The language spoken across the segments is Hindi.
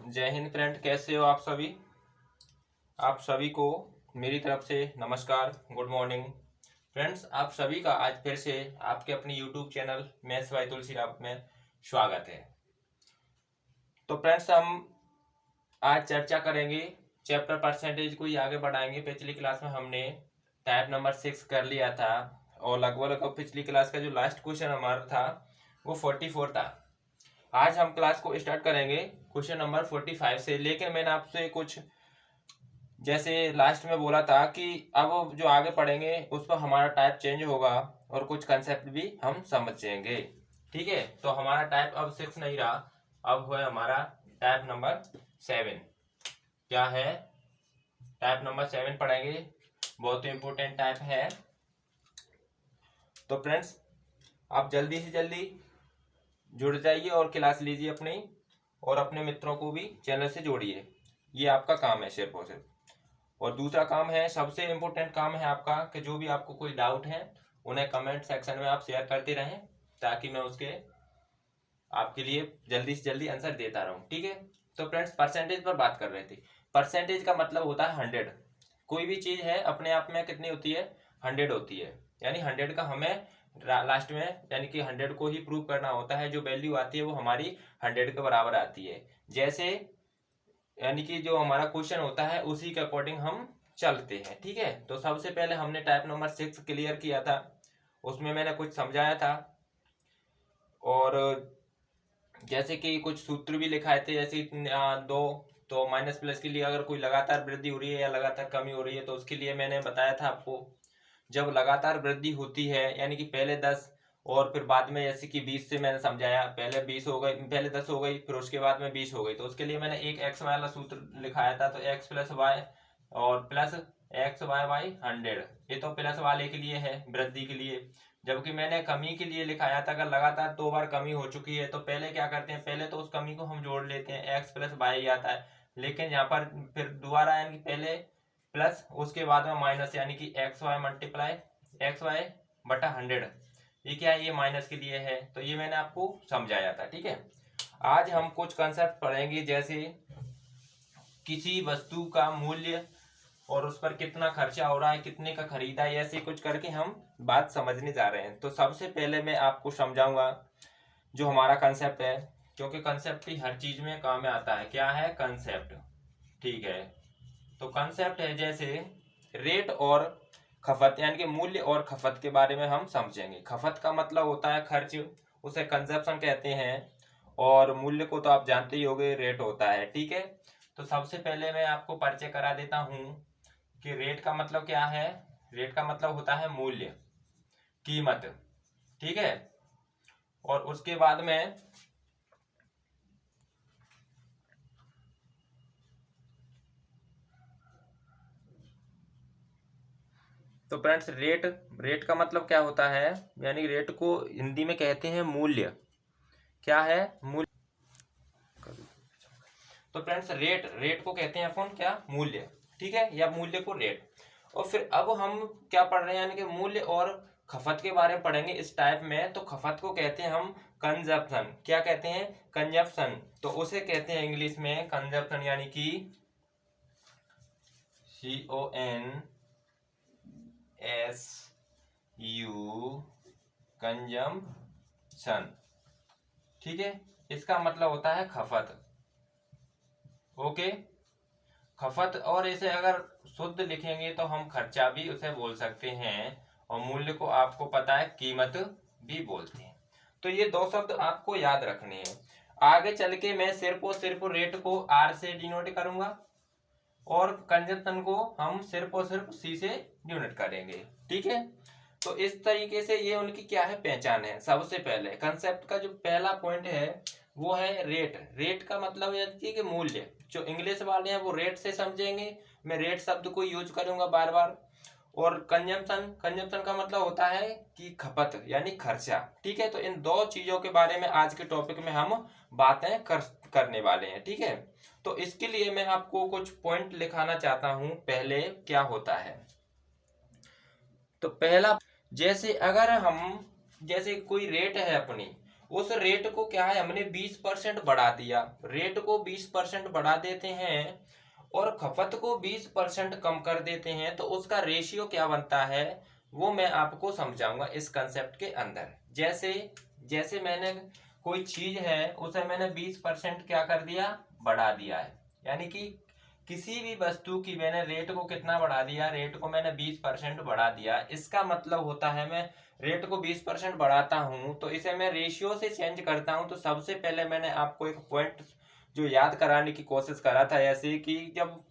जय हिंद फ्रेंड, कैसे हो आप सभी। आप सभी को मेरी तरफ से नमस्कार, गुड मॉर्निंग। फ्रेंड्स, आप सभी का आज फिर से आपके अपने YouTube channel maths by Tulsiram में स्वागत है। तो फ्रेंड्स, हम आज चर्चा करेंगे चैप्टर परसेंटेज को ही आगे बढ़ाएंगे। पिछली क्लास में हमने टाइप नंबर 6 कर लिया था और लगभग पिछली क्लास का जो लास्ट क्वेश्चन हमारा था वो 44 था। आज हम क्लास को स्टार्ट करेंगे क्वेश्चन नंबर 45 से। लेकिन मैंने आपसे कुछ जैसे लास्ट में बोला था कि अब जो आगे पढ़ेंगे उस पर हमारा टाइप चेंज होगा और कुछ कंसेप्ट भी हम समझेंगे। ठीक है, तो हमारा टाइप अब 6 नहीं रहा, अब है हमारा टाइप नंबर 7। क्या है? टाइप नंबर 7 पढ़ेंगे, बहुत ही इंपॉर्टेंट टाइप है। तो फ्रेंड्स, आप जल्दी से जल्दी जुड़ जाइए और क्लास लीजिए अपनी, और अपने मित्रों को भी चैनल से जोड़िए। ये आपका काम है सिर्फ और सिर्फ। और दूसरा काम है, सबसे इम्पोर्टेंट काम है आपका, कि जो भी आपको कोई डाउट है उन्हें कमेंट सेक्शन में आप शेयर करते रहें, ताकि मैं उसके आपके लिए जल्दी से जल्दी आंसर देता रहूं। ठीक है, तो फ्रेंड्स, परसेंटेज पर बात कर रहे थे। परसेंटेज का मतलब होता है 100। कोई भी चीज है अपने आप में कितनी होती है? 100 होती है। यानी 100 का हमें लास्ट में यानी कि 100 को ही प्रूव करना होता है। जो वैल्यू आती है वो हमारी 100 के बराबर आती है। जैसे यानी कि जो हमारा क्वेश्चन होता है उसी के अकॉर्डिंग हम चलते हैं। ठीक है, तो सबसे पहले हमने टाइप नंबर 6 क्लियर किया था, उसमें मैंने कुछ समझाया था। और जैसे कि कुछ सूत्र भी लिखाए थे, जैसे दो तो माइनस प्लस के लिए अगर कोई लगातार वृद्धि हो रही है या लगातार कमी हो रही है तो उसके लिए मैंने बताया था आपको। जब लगातार वृद्धि होती है यानी कि पहले 10 और फिर बाद में जैसे कि 20 से मैंने समझाया, पहले 20 हो गई, पहले 10 हो गई, फिर उसके बाद में 20 हो गई, तो उसके लिए मैंने एक एक्स वाला सूत्र लिखाया था। तो एक्स प्लस वाई और प्लस एक्स वाई बाई 100, ये तो प्लस वाले के लिए है, वृद्धि के लिए। जबकि मैंने कमी के लिए लिखाया था, अगर लगातार 2 बार कमी हो चुकी है तो पहले क्या करते हैं, पहले तो उस कमी को हम जोड़ लेते हैं, एक्स प्लस वाई आता है। लेकिन यहाँ पर फिर दोबारा यानी कि पहले प्लस उसके बाद में माइनस, यानी कि x y multiply x y बटा 100, ये क्या है? ये माइनस के लिए है। तो ये मैंने आपको समझाया था। ठीक है, आज हम कुछ कंसेप्ट पढ़ेंगे, जैसे किसी वस्तु का मूल्य और उस पर कितना खर्चा हो रहा है, कितने का खरीदा है, ऐसे कुछ करके हम बात समझने जा रहे हैं। तो सबसे पहले मैं आपको समझाऊंगा जो हमारा कंसेप्ट है, क्योंकि कंसेप्ट ही हर चीज में काम में आता है। क्या है? कंसेप्ट। ठीक है, तो कंसेप्ट है जैसे रेट और खपत, यानी कि मूल्य और खपत के बारे में हम समझेंगे। खपत का मतलब होता है खर्च, उसे कंजप्शन कहते हैं। और मूल्य को तो आप जानते ही होंगे, रेट होता है। ठीक है, तो सबसे पहले मैं आपको परिचय करा देता हूं कि रेट का मतलब क्या है। रेट का मतलब होता है मूल्य, कीमत। ठीक है, और उसके बाद में तो फ्रेंड्स, रेट रेट का मतलब क्या होता है, यानी रेट को हिंदी में कहते हैं मूल्य। क्या है? मूल्य। तो फ्रेंड्स, रेट को कहते हैं अपन क्या? मूल्य। ठीक है, या मूल्य को रेट। और फिर अब हम क्या पढ़ रहे हैं, यानी कि मूल्य और खपत के बारे में पढ़ेंगे इस टाइप में। तो खपत को कहते हैं हम कंजप्शन। क्या कहते हैं? कंजप्शन। तो उसे कहते हैं इंग्लिश में कंजप्शन, यानी कि CONSU, कंजम्पशन। ठीक है, इसका मतलब होता है खपत। ओके, खपत। और इसे अगर शुद्ध लिखेंगे तो हम खर्चा भी उसे बोल सकते हैं, और मूल्य को आपको पता है कीमत भी बोलते हैं। तो ये दो शब्द आपको याद रखने हैं। आगे चल के मैं सिर्फ और सिर्फ रेट को आर से डिनोट करूंगा और कंजप्शन को हम सिर्फ और सिर्फ सी से डिनोट करेंगे। ठीक है, तो इस तरीके से ये उनकी क्या है? पहचान है। सबसे पहले कंसेप्ट का जो पहला पॉइंट है वो है रेट। रेट का मतलब है कि मूल्य। जो इंग्लिश वाले हैं वो रेट से समझेंगे, मैं रेट शब्द को यूज करूंगा बार बार। और कंजम्पशन, कंजम्पशन का मतलब होता है कि खपत, यानी खर्चा। ठीक है, तो इन दो चीजों के बारे में आज के टॉपिक में हम बातें करने वाले हैं। ठीक है, तो इसके लिए मैं आपको कुछ पॉइंट लिखाना चाहता हूं। पहले क्या होता है, तो पहला, जैसे अगर हम, जैसे कोई रेट है अपनी, उस रेट को क्या है हमने 20% बढ़ा दिया, रेट को 20% बढ़ा देते हैं और खपत को 20% कम कर देते हैं, तो उसका रेशियो क्या बनता है वो मैं आपको समझाऊंगा इस कंसेप्ट के अंदर। जैसे जैसे मैंने कोई चीज है उसे मैंने 20% क्या कर दिया, बढ़ा दिया है, यानी कि किसी भी वस्तु की मैंने रेट को कितना बढ़ा दिया, रेट को मैंने 20% बढ़ा दिया। इसका मतलब होता है मैं रेट को 20% बढ़ाता हूं तो इसे मैं रेशियो से चेंज करता हूं। तो सबसे पहले मैंने आपको एक पॉइंट जो याद कराने की कोशिश करा था, ऐसे कि जब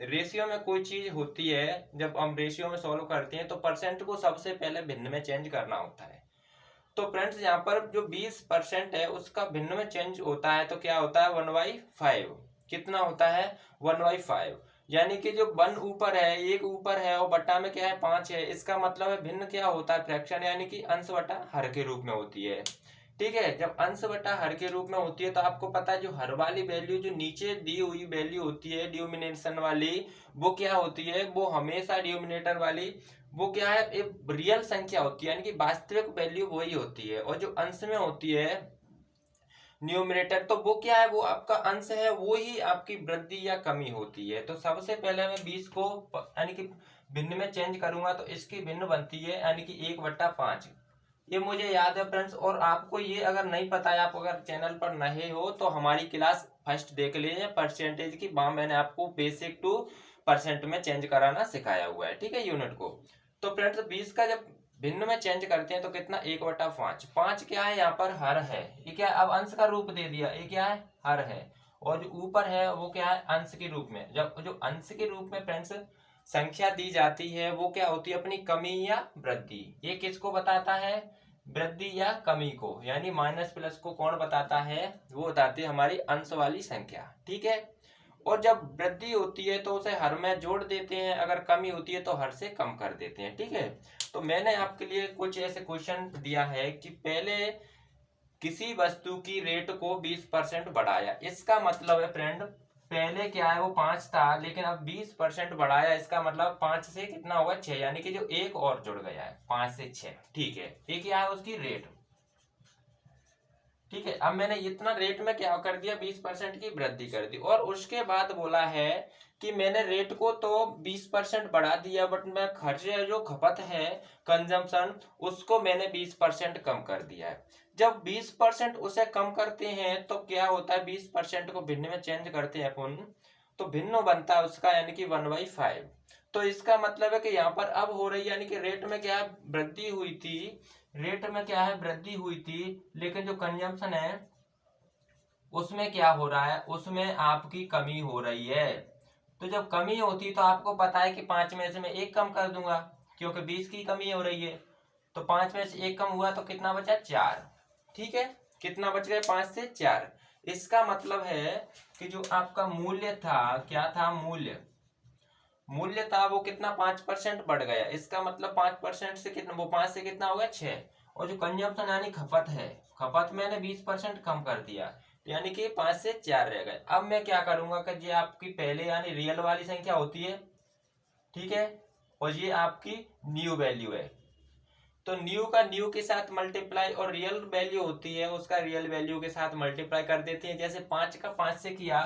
रेशियो में कोई चीज होती है, जब हम रेशियो में सॉल्व करते हैं तो परसेंट को सबसे पहले भिन्न में चेंज करना होता है। तो फ्रेंड्स यहाँ पर जो 20% है उसका भिन्न में चेंज होता है तो क्या होता है 1/5। कितना होता है 1/5, यानी कि जो 1 ऊपर है, एक ऊपर है और बट्टा में क्या है 5 है। इसका मतलब है भिन्न क्या होता है फ्रैक्शन, यानी कि अंश बटा हर के रूप में होती है। ठीक है, जब अंश बटा हर के रूप में होती है तो आपको पता है जो हर वाली वैल्यू जो नीचे दी हुई वैल्यू होती है डिनोमिनेशन वाली, वो क्या होती है, वो हमेशा डिनोमिनेटर वाली वो क्या है एक रियल संख्या होती है, यानी कि वास्तविक वैल्यू वही होती है। और जो अंश में होती है न्यूमरेटर, तो वो क्या है, वो आपका अंश है, वो ही आपकी वृद्धि या कमी होती है। तो सबसे पहले मैं 20 को यानी कि भिन्न में चेंज करूंगा तो इसकी भिन्न बनती है यानी कि 1/5। ये मुझे याद है फ्रेंड्स। और आपको ये अगर नहीं पता है, आप अगर चैनल पर नए हो तो हमारी क्लास फर्स्ट देख लीजिए परसेंटेज की, वहां मैंने आपको बेसिक टू परसेंट में चेंज कराना सिखाया हुआ है। ठीक है, यूनिट को। तो फ्रेंड्स 20 का जब भिन्न में चेंज करते हैं तो कितना 1/5। 5 क्या है यहाँ पर हर है, ये क्या है अब अंश का रूप दे दिया, ये क्या है हर है। और जो ऊपर है वो क्या है अंश के रूप में। जब जो अंश के रूप में फ्रेंड्स संख्या दी जाती है वो क्या होती है अपनी कमी या वृद्धि। ये किसको बताता है, वृद्धि या कमी को, यानी माइनस प्लस को कौन बताता है, वो बताती है हमारी अंश वाली संख्या। ठीक है, और जब वृद्धि होती है तो उसे हर में जोड़ देते हैं, अगर कमी होती है तो हर से कम कर देते हैं। ठीक है, तो मैंने आपके लिए कुछ ऐसे क्वेश्चन दिया है कि पहले किसी वस्तु की रेट को 20% बढ़ाया, इसका मतलब है फ्रेंड पहले क्या है वो 5 था लेकिन अब 20% बढ़ाया, इसका मतलब 5 से कितना होगा 6, यानी कि जो एक और जुड़ गया है 5 से 6। ठीक है, ये क्या है उसकी रेट। ठीक है, अब मैंने इतना रेट में क्या कर दिया 20% की वृद्धि कर दी। और उसके बाद बोला है कि मैंने रेट को तो 20% बढ़ा दिया बट मैं खर्च जो खपत है कंजम्पशन उसको मैंने 20% कम कर दिया है। जब 20% उसे कम करते हैं तो क्या होता है 20% को भिन्न में चेंज करते हैं अपन, तो भिन्न बनता है उसका यानी कि 1/5। तो इसका मतलब है कि यहाँ पर अब हो रही है यानी कि रेट में क्या वृद्धि हुई थी, रेट में क्या है वृद्धि हुई थी, लेकिन जो कंजम्पशन है उसमें क्या हो रहा है, उसमें आपकी कमी हो रही है। तो जब कमी होती तो आपको पता है कि 5 में से मैं 1 कम कर दूंगा क्योंकि 20 की कमी हो रही है। तो 5 में से 1 कम हुआ तो कितना बचा 4। ठीक है, कितना बच गया 5 से 4। इसका मतलब है कि जो आपका मूल्य था, क्या था मूल्य, मूल्य था वो कितना 5% बढ़ गया। इसका मतलब 5% से कितना, वो 5 से कितना होगा 6। और जो कंजम्पशन यानी खपत है, खपत मैंने 20% कम कर दिया यानी कि 5 से 4 रह गए। अब मैं क्या करूंगा कि ये आपकी पहले यानी रियल वाली संख्या होती है। ठीक है, और ये आपकी न्यू वैल्यू है, तो न्यू का न्यू के साथ मल्टीप्लाई और रियल वैल्यू होती है उसका रियल वैल्यू के साथ मल्टीप्लाई कर देती है। जैसे 5 का 5 से किया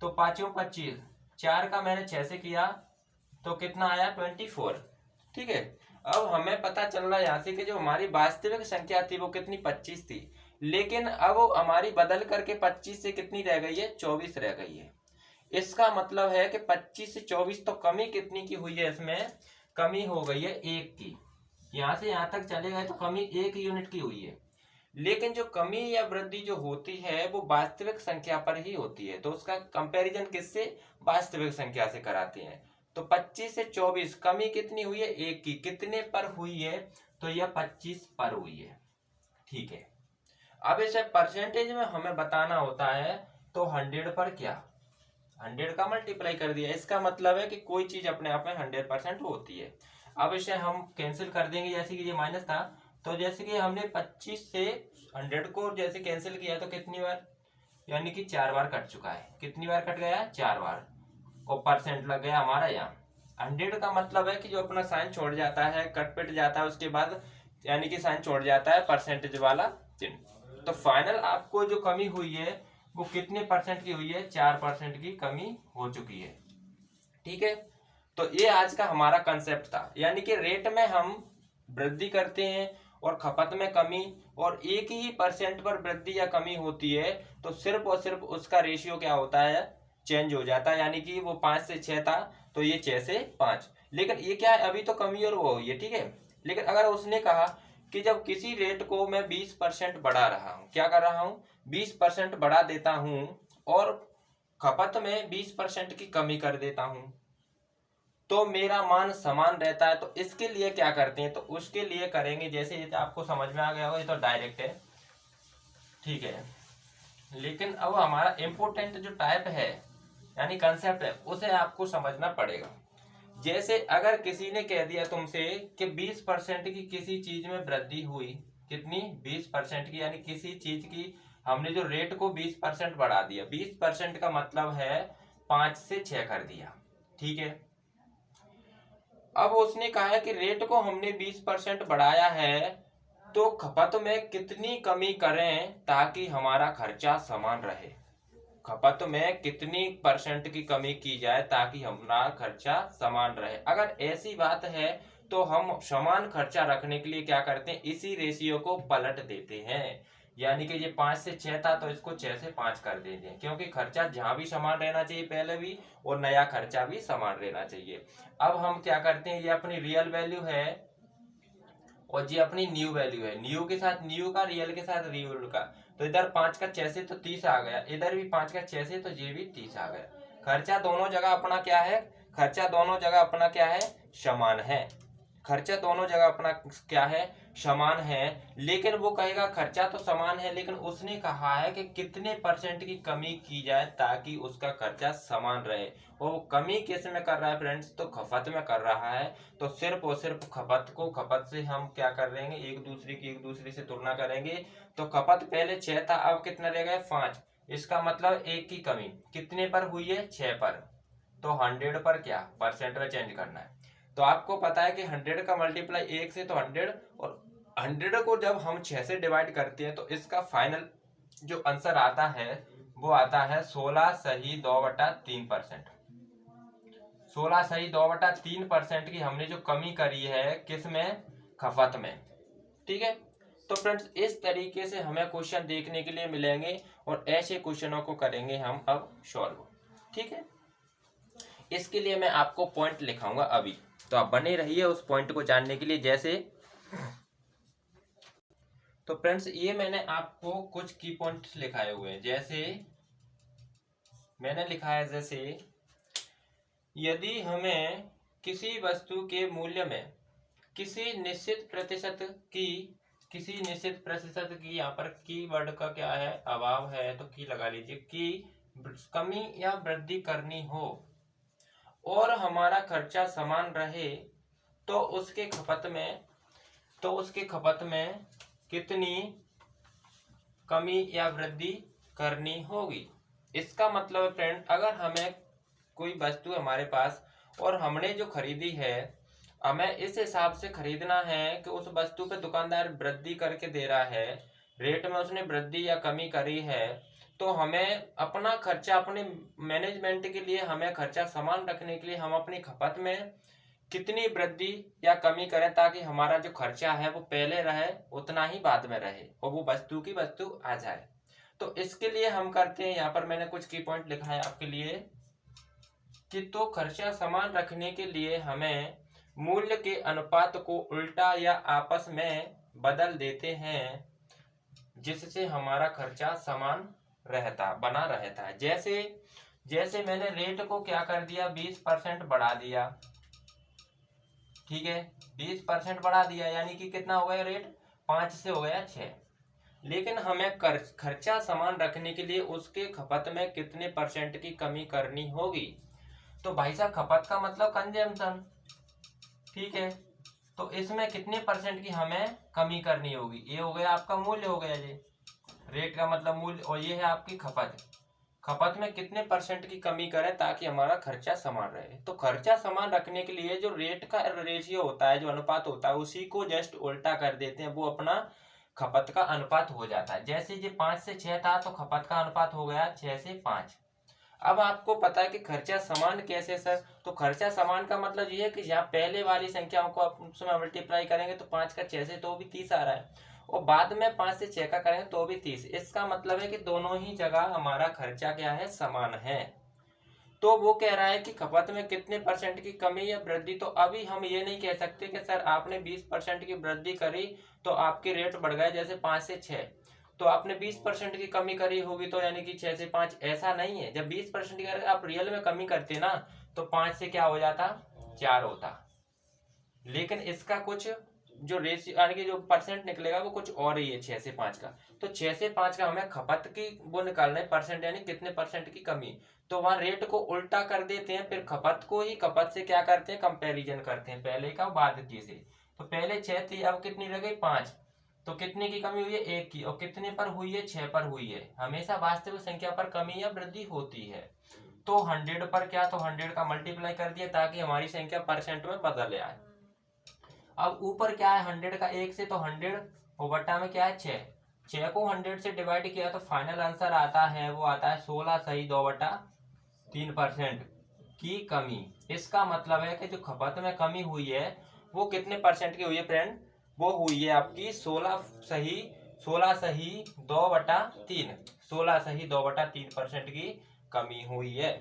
तो 5 25, 4 का मैंने 6 से किया तो कितना आया 24। ठीक है, अब हमें पता चल रहा है यहाँ से कि जो हमारी वास्तविक संख्या थी वो कितनी 25 थी, लेकिन अब हमारी बदल करके 25 से कितनी रह गई है 24 रह गई है। इसका मतलब है कि 25 से 24 तो कमी कितनी की हुई है, इसमें कमी हो गई है 1 की। यहाँ से यहाँ तक चले गए तो कमी 1 यूनिट की हुई है। लेकिन जो कमी या वृद्धि जो होती है वो वास्तविक संख्या पर ही होती है, तो उसका कंपैरिजन किससे, वास्तविक संख्या से कराते हैं। तो 25 से 24 कमी कितनी हुई है 1 की, कितने पर हुई है, तो यह 25 पर हुई है। ठीक है, अब इसे परसेंटेज में हमें बताना होता है तो 100 पर क्या 100 का मल्टीप्लाई कर दिया। इसका मतलब है कि कोई चीज अपने आप में 100% होती है। अब इसे हम कैंसिल कर देंगे, जैसे कि ये माइनस था तो जैसे कि हमने 25 से 100 को जैसे कैंसिल किया तो कितनी बार, यानी कि 4 बार कट चुका है। कितनी बार कट गया 4 बार, और परसेंट लग गया हमारा यहाँ। 100 का मतलब है कि जो अपना साइन छोड़ जाता है, कट पिट जाता है उसके बाद, यानी कि साइन छोड़ जाता है परसेंटेज वाला, दिन। तो फाइनल आपको जो कमी हुई है वो कितने परसेंट की हुई है? 4% की कमी हो चुकी है। ठीक है, तो ये आज का हमारा कंसेप्ट था, यानी कि रेट में हम वृद्धि करते हैं और खपत में कमी, और एक ही परसेंट पर वृद्धि या कमी होती है तो सिर्फ और सिर्फ उसका रेशियो क्या होता है? चेंज हो जाता है। यानी कि वो 5 से 6 था तो ये 6 से 5, लेकिन ये क्या है, अभी तो कमी और वो हुई है। ठीक है, लेकिन अगर उसने कहा कि जब किसी रेट को मैं 20% बढ़ा रहा हूं, क्या कर रहा हूं? 20% बढ़ा देता हूं और खपत में 20% की कमी कर देता हूं, तो मेरा मान समान रहता है। तो इसके लिए क्या करते हैं? तो उसके लिए करेंगे, जैसे ये तो आपको समझ में आ गया होगा, ये तो डायरेक्ट है। ठीक है, लेकिन अब हमारा इम्पोर्टेंट जो टाइप है यानी कंसेप्ट है उसे आपको समझना पड़ेगा। जैसे अगर किसी ने कह दिया तुमसे कि 20% की किसी चीज में वृद्धि हुई, कितनी? 20% की, यानी किसी चीज की हमने जो रेट को 20% बढ़ा दिया। 20% का मतलब है 5 से 6 कर दिया। ठीक है, अब उसने कहा है कि रेट को हमने 20% बढ़ाया है तो खपत में कितनी कमी करें ताकि हमारा खर्चा समान रहे? खपत में कितनी परसेंट की कमी की जाए ताकि हमारा खर्चा समान रहे? अगर ऐसी बात है तो हम समान खर्चा रखने के लिए क्या करते हैं? इसी रेशियो को पलट देते हैं। यानी कि ये 5 से 6 था तो इसको 6 से 5 कर देते हैं, क्योंकि खर्चा जहां भी समान रहना चाहिए पहले भी, और नया खर्चा भी समान रहना चाहिए। अब हम क्या करते हैं, ये अपनी रियल वैल्यू है और ये अपनी न्यू वैल्यू है। न्यू के साथ न्यू का, रियल के साथ रियल का। तो इधर 5 का 6 से तो 30 आ गया, इधर भी 5 का 6 से तो ये भी 30 आ गया। खर्चा दोनों जगह अपना क्या है? खर्चा दोनों जगह अपना क्या है? समान है। खर्चा दोनों जगह अपना क्या है? समान है। लेकिन वो कहेगा खर्चा तो समान है, लेकिन उसने कहा है कि कितने परसेंट की कमी की जाए ताकि उसका खर्चा समान रहे। और वो कमी किस में कर रहा है फ्रेंड्स? तो खपत में कर रहा है। तो सिर्फ और सिर्फ खपत को, खपत से हम क्या कर रहे हैं? एक दूसरे से तुलना करेंगे। तो खपत पहले 6 था, अब कितना रह गया? 5। इसका मतलब एक की कमी कितने पर हुई है? 6 पर। तो 100 पर क्या परसेंट में चेंज करना है। तो आपको पता है कि 100 का मल्टीप्लाई 1 से तो 100, और 100 को जब हम 6 से डिवाइड करते हैं तो इसका फाइनल जो आंसर आता है वो आता है 16 सही 2/3%। 16 सही 2/3% की हमने जो कमी करी है किसमें? खपत में। ठीक है, तो फ्रेंड्स इस तरीके से हमें क्वेश्चन देखने के लिए मिलेंगे और ऐसे क्वेश्चनों को करेंगे हम अब सॉल्व। ठीक है, इसके लिए मैं आपको पॉइंट लिखाऊंगा अभी, तो आप बने रहिए उस पॉइंट को जानने के लिए। जैसे तो फ्रेंड्स ये मैंने आपको कुछ की पॉइंट्स लिखाए हुए हैं। जैसे मैंने लिखा है, जैसे यदि हमें किसी वस्तु के मूल्य में किसी निश्चित प्रतिशत की यहाँ पर की वर्ड का क्या है? अभाव है, तो की लगा लीजिए, की कमी या वृद्धि करनी हो और हमारा खर्चा समान रहे तो उसके खपत में कितनी कमी या वृद्धि करनी होगी। इसका मतलब फ्रेंड, अगर हमें कोई वस्तु हमारे पास और हमने जो खरीदी है, हमें इस हिसाब से खरीदना है कि उस वस्तु पे दुकानदार वृद्धि करके दे रहा है, रेट में उसने वृद्धि या कमी करी है, तो हमें अपना खर्चा, अपने मैनेजमेंट के लिए हमें खर्चा समान रखने के लिए हम अपनी खपत में कितनी वृद्धि या कमी करें ताकि हमारा जो खर्चा है वो पहले रहे उतना ही बाद में रहे और वो वस्तु की वस्तु आ जाए। तो इसके लिए हम करते हैं, यहाँ पर मैंने कुछ की पॉइंट लिखा है आपके लिए कि तो खर्चा समान रखने के लिए हमें मूल्य के अनुपात को उल्टा या आपस में बदल देते हैं जिससे हमारा खर्चा समान बना रहता है। जैसे मैंने रेट को क्या कर दिया? 20% बढ़ा दिया। ठीक है, 20% बढ़ा दिया, यानी कि कितना हो गया रेट? 5 से हो गया 6। लेकिन हमें खर्चा समान रखने के लिए उसके खपत में कितने परसेंट की कमी करनी होगी? तो भाई साहब खपत का मतलब कंजम्पशन। ठीक है, तो इसमें कितने परसेंट की हमें कमी करनी होगी? ये हो गया आपका मूल्य, हो गया ये रेट का मतलब मूल्य, और ये है आपकी खपत। खपत में कितने परसेंट की कमी करें ताकि हमारा खर्चा समान रहे? तो खर्चा समान रखने के लिए जो रेट का रेशियो होता है, जो अनुपात होता है, उसी को जस्ट उल्टा कर देते हैं, वो अपना खपत का अनुपात हो जाता है। जैसे ये 5 से 6 था तो खपत का अनुपात हो गया 6 से 5। अब आपको पता है कि खर्चा समान कैसे सर, तो खर्चा समान का मतलब ये है कि यहाँ पहले वाली संख्याओं को आप उसमें मल्टीप्लाई करेंगे तो 5 का 6 से तो भी 30 आ रहा है, और बाद में 5 से 6 का करेंगे तो भी 30। इसका मतलब है कि दोनों ही जगह हमारा खर्चा क्या है, समान है। तो वो कह रहा है कि खपत में कितने परसेंट की कमी या वृद्धि। तो अभी हम ये नहीं कह सकते कि सर आपने 20% की वृद्धि करी तो आपके रेट बढ़ गए, जैसे 5 से 6, तो आपने 20% की कमी करी होगी तो यानी कि 6 से 5, ऐसा नहीं है। जब 20% की आप रियल में कमी करते ना तो 5 से क्या हो जाता, 4 होता। लेकिन इसका कुछ जो रेशियो यानी कि जो परसेंट निकलेगा वो कुछ और ही है 6 से 5 का। तो 6 से 5 का हमें खपत की वो निकालना है परसेंट, यानी कितने परसेंट की कमी। तो वहां रेट को उल्टा कर देते हैं, फिर खपत को ही खपत से क्या करते हैं, कंपैरिजन करते हैं पहले का बाद की से। तो पहले 6 थी, अब कितनी रह गई, 5। तो कितने की कमी हुई है, 1 की, और कितने पर हुई है, 6 पर हुई है। हमेशा वास्तविक संख्या पर कमी या वृद्धि होती है। तो 100 पर क्या, तो 100 का मल्टीप्लाई कर दिया ताकि हमारी संख्या परसेंट में बदल आए। अब ऊपर क्या है, 100 का 1 से, तो 100 और बट्टा में क्या है, 6। 6 को 100 से डिवाइड किया तो फाइनल आंसर आता है, वो आता है 16 सही 2/3% की कमी। इसका मतलब है कि जो खपत में कमी हुई है वो कितने परसेंट की हुई है फ्रेंड, वो हुई है आपकी 16 सही 2/3, 16 सही 2/3% की कमी हुई है।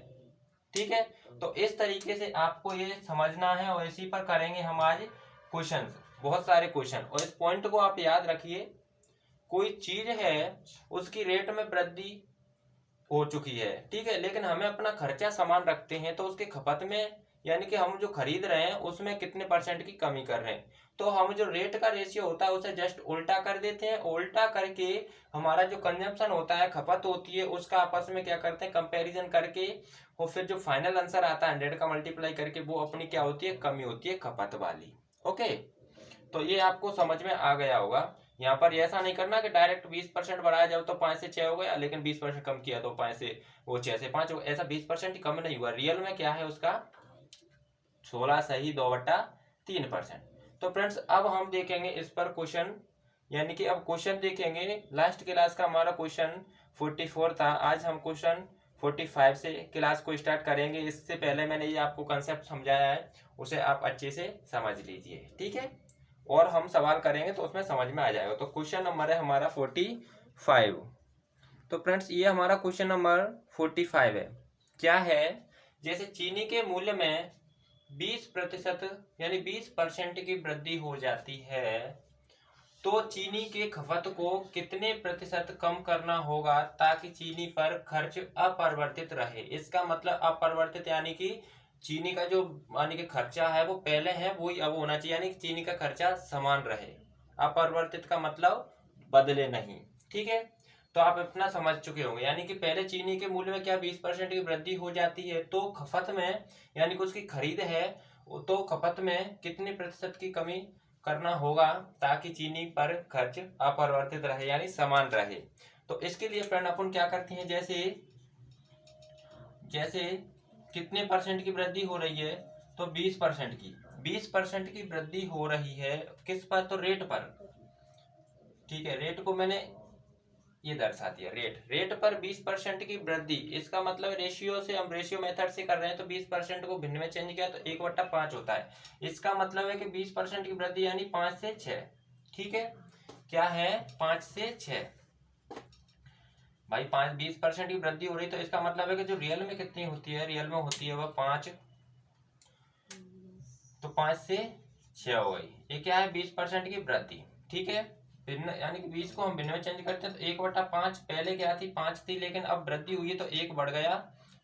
ठीक है, तो इस तरीके से आपको ये समझना है और इसी पर करेंगे हम आज क्वेश्चन, बहुत सारे क्वेश्चन। और इस पॉइंट को आप याद रखिए, कोई चीज है उसकी रेट में वृद्धि हो चुकी है, ठीक है, लेकिन हमें अपना खर्चा समान रखते हैं तो उसके खपत में यानी कि हम जो खरीद रहे हैं उसमें कितने परसेंट की कमी कर रहे हैं, तो हम जो रेट का रेशियो होता है उसे जस्ट उल्टा कर देते हैं। उल्टा करके हमारा जो कंजम्पशन होता है, खपत होती है, उसका आपस में क्या करते हैं, कंपैरिजन करके, और फिर जो फाइनल आंसर आता है 100 का मल्टीप्लाई करके, वो अपनी क्या होती है, कमी होती है खपत वाली। ओके, तो ये आपको समझ में आ गया होगा। यहाँ पर ऐसा नहीं करना कि डायरेक्ट 20% बढ़ाया जाओ तो 5 से 6 हो गया, लेकिन 20% कम किया तो 5 से वो 6 से 5 हो, ऐसा 20% कम नहीं हुआ। रियल में क्या है उसका 16 सही 2/3%। तो फ्रेंड्स अब हम देखेंगे इस पर क्वेश्चन, यानी कि अब क्वेश्चन देखेंगे। लास्ट क्लास का हमारा क्वेश्चन 44 था, आज हम क्वेश्चन 45 से क्लास को स्टार्ट करेंगे। इससे पहले मैंने ये आपको कंसेप्ट समझाया है, उसे आप अच्छे से समझ लीजिए, ठीक है, और हम सवाल करेंगे तो उसमें समझ में आ जाएगा। तो क्वेश्चन नंबर है हमारा 45। तो फ्रेंड्स ये हमारा क्वेश्चन नंबर 45 है। क्या है, जैसे चीनी के मूल्य में 20% यानी 20% की वृद्धि हो जाती है तो चीनी के खपत को कितने प्रतिशत कम करना होगा ताकि चीनी पर खर्च अपरिवर्तित रहे। इसका मतलब अपरिवर्तित यानी कि चीनी का जो यानी कि खर्चा है वो पहले है वही अब होना चाहिए, यानी कि चीनी का खर्चा समान रहे। अपरिवर्तित का मतलब बदले नहीं, ठीक है, तो आप इतना समझ चुके होंगे। यानी कि पहले चीनी के मूल्य में क्या 20% की वृद्धि हो जाती है तो खपत में यानी कि उसकी खरीद है तो खपत में कितने प्रतिशत की कमी करना होगा ताकि चीनी पर खर्च अपरिवर्तित रहे यानी समान रहे। तो इसके लिए फ्रेंड अपन क्या करते हैं, जैसे जैसे कितने परसेंट की वृद्धि हो रही है, तो 20% की, 20% की वृद्धि हो रही है किस पर, तो रेट पर, ठीक है, रेट को मैंने ये दर्शा दिया, रेट पर 20% की वृद्धि। इसका मतलब रेशियो से, हम रेशियो मेथड से कर रहे हैं तो 20% को भिन्न में चेंज किया तो 1/5 होता है। इसका मतलब है कि 20% की वृद्धि यानी 5 से 6, ठीक है, क्या है 5 से 6 भाई, 20% की वृद्धि हो रही तो इसका मतलब है कि जो रियल में कितनी होती है, रियल में होती है वह 5, तो 5 से 6 हो गई। ये क्या है 20% की वृद्धि, ठीक है, भिन्न यानी कि 20 को हम भिन्न में चेंज करते हैं तो 1/5, पहले क्या थी 5 थी, लेकिन अब वृद्धि हुई है तो 1 बढ़ गया,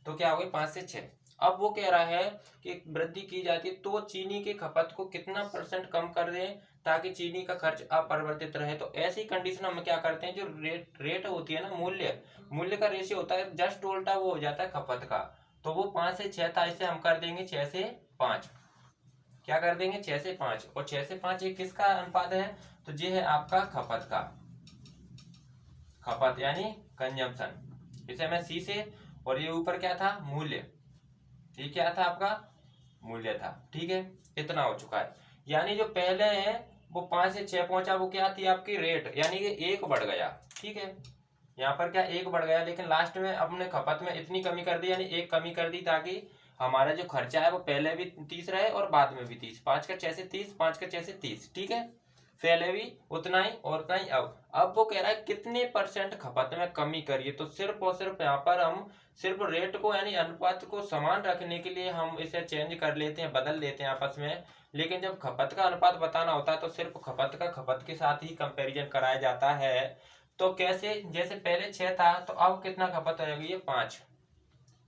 तो क्या हो गई 5 से 6। अब वो कह रहा है कि वृद्धि की जाती है तो चीनी के खपत को कितना % कम कर दें ताकि चीनी का खर्च अपरिवर्तित रहे। तो ऐसी कंडीशन में क्या करते हैं, जो रेट होती है ना, मूल्य का रेशियो होता है जस्ट उल्टा वो हो जाता है खपत का। तो वो 5 से 6 था, इसे हम कर देंगे 6 से 5। क्या कर देंगे 6 से 5, और 6 से 5 ये किसका अनुपात है, तो ये है आपका खपत का, खपत यानी कंजम्पशन। इसे मैं सी से, और ये ऊपर क्या था मूल्य, ये क्या था आपका मूल्य था, ठीक है, इतना हो चुका है। यानी जो पहले है वो 5 से 6 पहुंचा, वो क्या थी आपकी रेट, यानी कि 1 बढ़ गया। ठीक है, यहाँ पर क्या 1 बढ़ गया, लेकिन लास्ट में अपने खपत में इतनी कमी कर दी, यानी 1 कमी कर दी, ताकि हमारा जो खर्चा है वो पहले भी 30 रहे और बाद में भी 30। 5 का 6 से 30, 5 का 6 से 30। ठीक है, पहले भी उतना ही और उतना ही। अब वो कह रहा है कितने % खपत में कमी करिए। तो सिर्फ और सिर्फ यहाँ पर हम सिर्फ रेट को यानी अनुपात को समान रखने के लिए हम इसे चेंज कर लेते हैं, बदल लेते हैं आपस में। लेकिन जब खपत का अनुपात बताना होता है तो सिर्फ खपत का खपत के साथ ही कंपैरिजन कराया जाता है। तो कैसे, जैसे पहले 6 था तो अब कितना खपत हो गई है 5।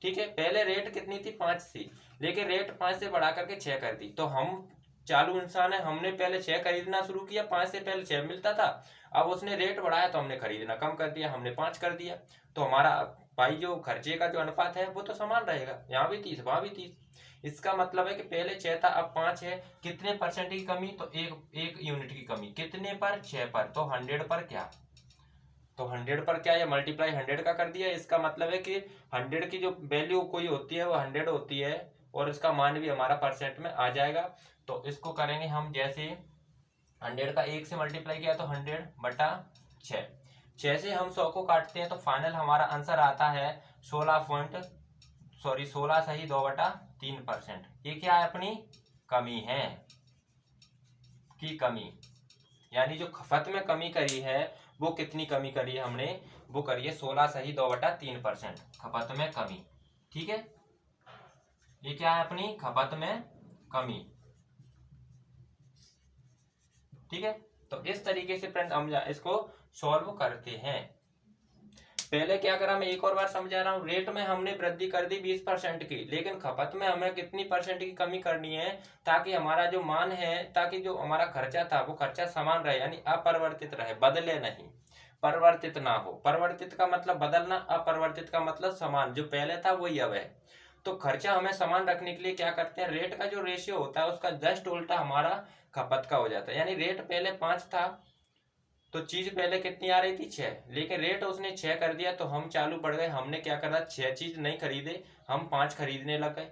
ठीक है, पहले रेट कितनी थी 5 थी, लेकिन रेट 5 से बढ़ा करके 6 कर दी। तो हम चालू इंसान है, हमने पहले 6 खरीदना शुरू किया, 5 से पहले 6 मिलता था, अब उसने रेट बढ़ाया तो हमने खरीदना कम कर दिया, हमने 5 कर दिया। तो हमारा भाई जो खर्चे का जो अनुपात है वो तो समान रहेगा, यहाँ भी 30 वहां भी 30। इसका मतलब है कि पहले 6 था अब 5 है। कितने % की कमी, तो एक यूनिट की कमी। कितने पर, 6 पर। तो 100 पर क्या, तो 100 पर क्या, ये मल्टीप्लाई 100 का कर दिया। इसका मतलब है कि 100 की जो वैल्यू कोई होती है वो 100 होती है, और इसका मान भी हमारा % में आ जाएगा। तो इसको करेंगे हम, जैसे 100 का 1 से मल्टीप्लाई किया तो 100/6। 6 से हम 100 को काटते हैं तो फाइनल हमारा आंसर आता है 16 सही 2/3%। ये क्या है, अपनी कमी है की कमी, यानी जो खपत में कमी करी है वो कितनी कमी करी है हमने, वो करी है 16 सही 2/3% खपत में कमी। ठीक है, ये क्या है, अपनी खपत में कमी। ठीक है, तो इस तरीके से फ्रेंड हम इसको सॉल्व करते हैं। पहले क्या करा, मैं एक और बार समझा रहा हूँ। रेट में हमने वृद्धि कर दी 20% की, लेकिन खपत में हमें कितनी % की कमी करनी है, ताकि हमारा जो मान है, ताकि जो हमारा खर्चा था वो खर्चा समान रहे, यानी अपरिवर्तित रहे, बदले नहीं, परिवर्तित ना हो। परिवर्तित का मतलब बदलना, अपरिवर्तित का मतलब समान, जो पहले था वही अब है। तो खर्चा हमें समान रखने के लिए क्या करते हैं, रेट का जो रेशियो होता है उसका जस्ट उल्टा हमारा खपत का हो जाता है। यानी रेट पहले 5 था तो चीज पहले कितनी आ रही थी 6, लेकिन रेट उसने 6 कर दिया तो हम चालू पड़ गए, हमने क्या करा 6 चीज नहीं खरीदे, हम 5 खरीदने लग गए।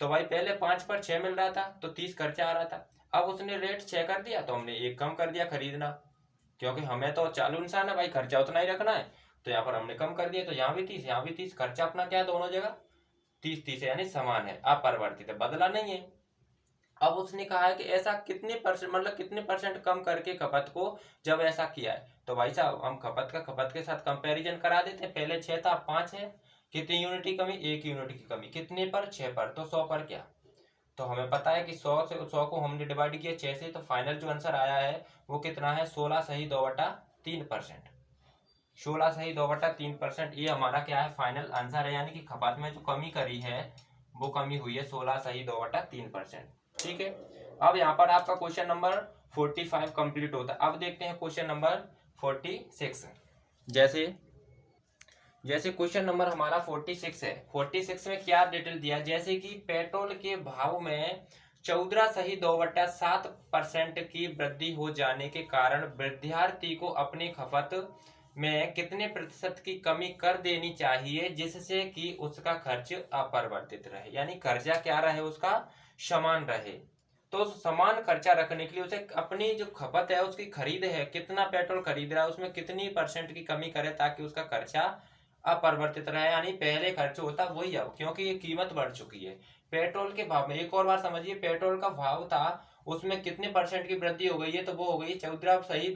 तो भाई पहले 5 पर 6 मिल रहा था तो 30 खर्चा आ रहा था, अब उसने रेट 6 कर दिया तो हमने 1 कम कर दिया खरीदना, क्योंकि हमें तो चालू इंसान है भाई, खर्चा उतना ही रखना है। तो यहाँ पर हमने कम कर दिया, तो यहाँ भी 30 यहाँ भी 30, खर्चा अपना क्या है दोनों जगह 30-30 है, यानी समान है, अपरिवर्तित है, बदला नहीं है। अब उसने कहा है कि ऐसा कितने % मतलब कितने % कम करके खपत को जब ऐसा किया है। तो भाई साहब हम खपत का खपत के साथ कंपैरिजन करा देते हैं। पहले 6 था 5 है, कितनी यूनिट की कमी, 1 यूनिट की कमी। कितने पर, 6 पर। तो 100 पर क्या, तो हमें पता है कि 100 को हमने डिवाइड किया 6 से, तो फाइनल जो आंसर आया है वो कितना है 16 सही 2/3%। 16 सही 2/3% ये हमारा क्या है, फाइनल आंसर है। यानी कि खपत में जो कमी करी है वो कमी हुई है 16 सही 2/3%। ठीक है, अब यहाँ पर आपका क्वेश्चन नंबर 45 कंप्लीट होता है। अब देखते हैं क्वेश्चन नंबर 46। जैसे क्वेश्चन नंबर हमारा 46 है। 46 में क्या डिटेल दिया, जैसे कि पेट्रोल के भाव में 14 सही 2/7% की वृद्धि हो जाने के कारण विद्यार्थी को अपनी खपत में कितने % की कमी कर देनी चाहिए, जिससे कि उसका खर्च अपरिवर्तित रहे, यानी खर्चा क्या रहे, उसका समान रहे। तो समान खर्चा रखने के लिए उसे अपनी जो खपत है उसकी खरीद है, कितना पेट्रोल खरीद रहा है उसमें कितनी % की कमी करे, ताकि उसका खर्चा अपरिवर्तित रहे, यानी पहले खर्च होता वही अब, क्योंकि ये कीमत बढ़ चुकी है। पेट्रोल के भाव में एक और बार समझिए, पेट्रोल का भाव था उसमें कितने % की वृद्धि हो गई है, तो वो हो गई 14 सही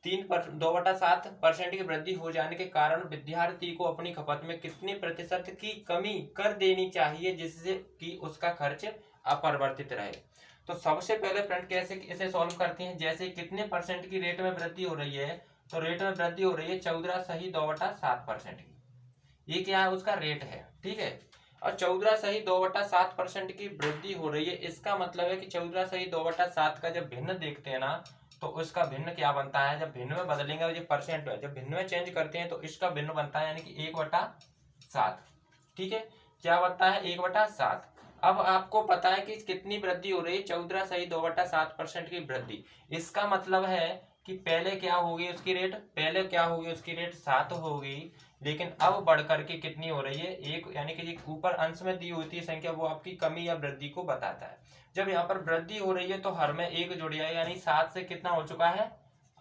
2/7% की वृद्धि हो जाने के कारण विद्यार्थी को अपनी खपत में कितने % की कमी कर देनी चाहिए, जिससे कि उसका खर्च अपरिवर्तित रहे। तो सबसे पहले फ्रेंड कैसे इसे सॉल्व करते हैं, जैसे कितने % की रेट में वृद्धि हो रही है, तो रेट में वृद्धि हो रही है 14 सही 2/7% की। ये क्या है, उसका रेट है। ठीक है, और 14 सही 2/7% की वृद्धि हो रही है, इसका मतलब है कि 14 सही 2/7 का जब भिन्न देखते हैं ना, तो उसका भिन्न क्या बनता है, जब भिन्न में बदलेंगे, जो % है जब भिन्न में चेंज करते हैं तो इसका भिन्न बनता है, यानी कि 1/7। ठीक है, क्या बनता है 1/7। अब आपको पता है कि कितनी वृद्धि हो रही है, 14 सही 2/7% की वृद्धि। इसका मतलब है कि पहले क्या होगी उसकी रेट, 7 होगी, लेकिन अब बढ़ करके कितनी हो रही है, एक, यानी कि ऊपर अंश में दी होती है संख्या वो आपकी कमी या वृद्धि को बताता है। जब यहाँ पर वृद्धि हो रही है तो हर में एक जुड़ जाए, यानी 7 से कितना हो चुका है,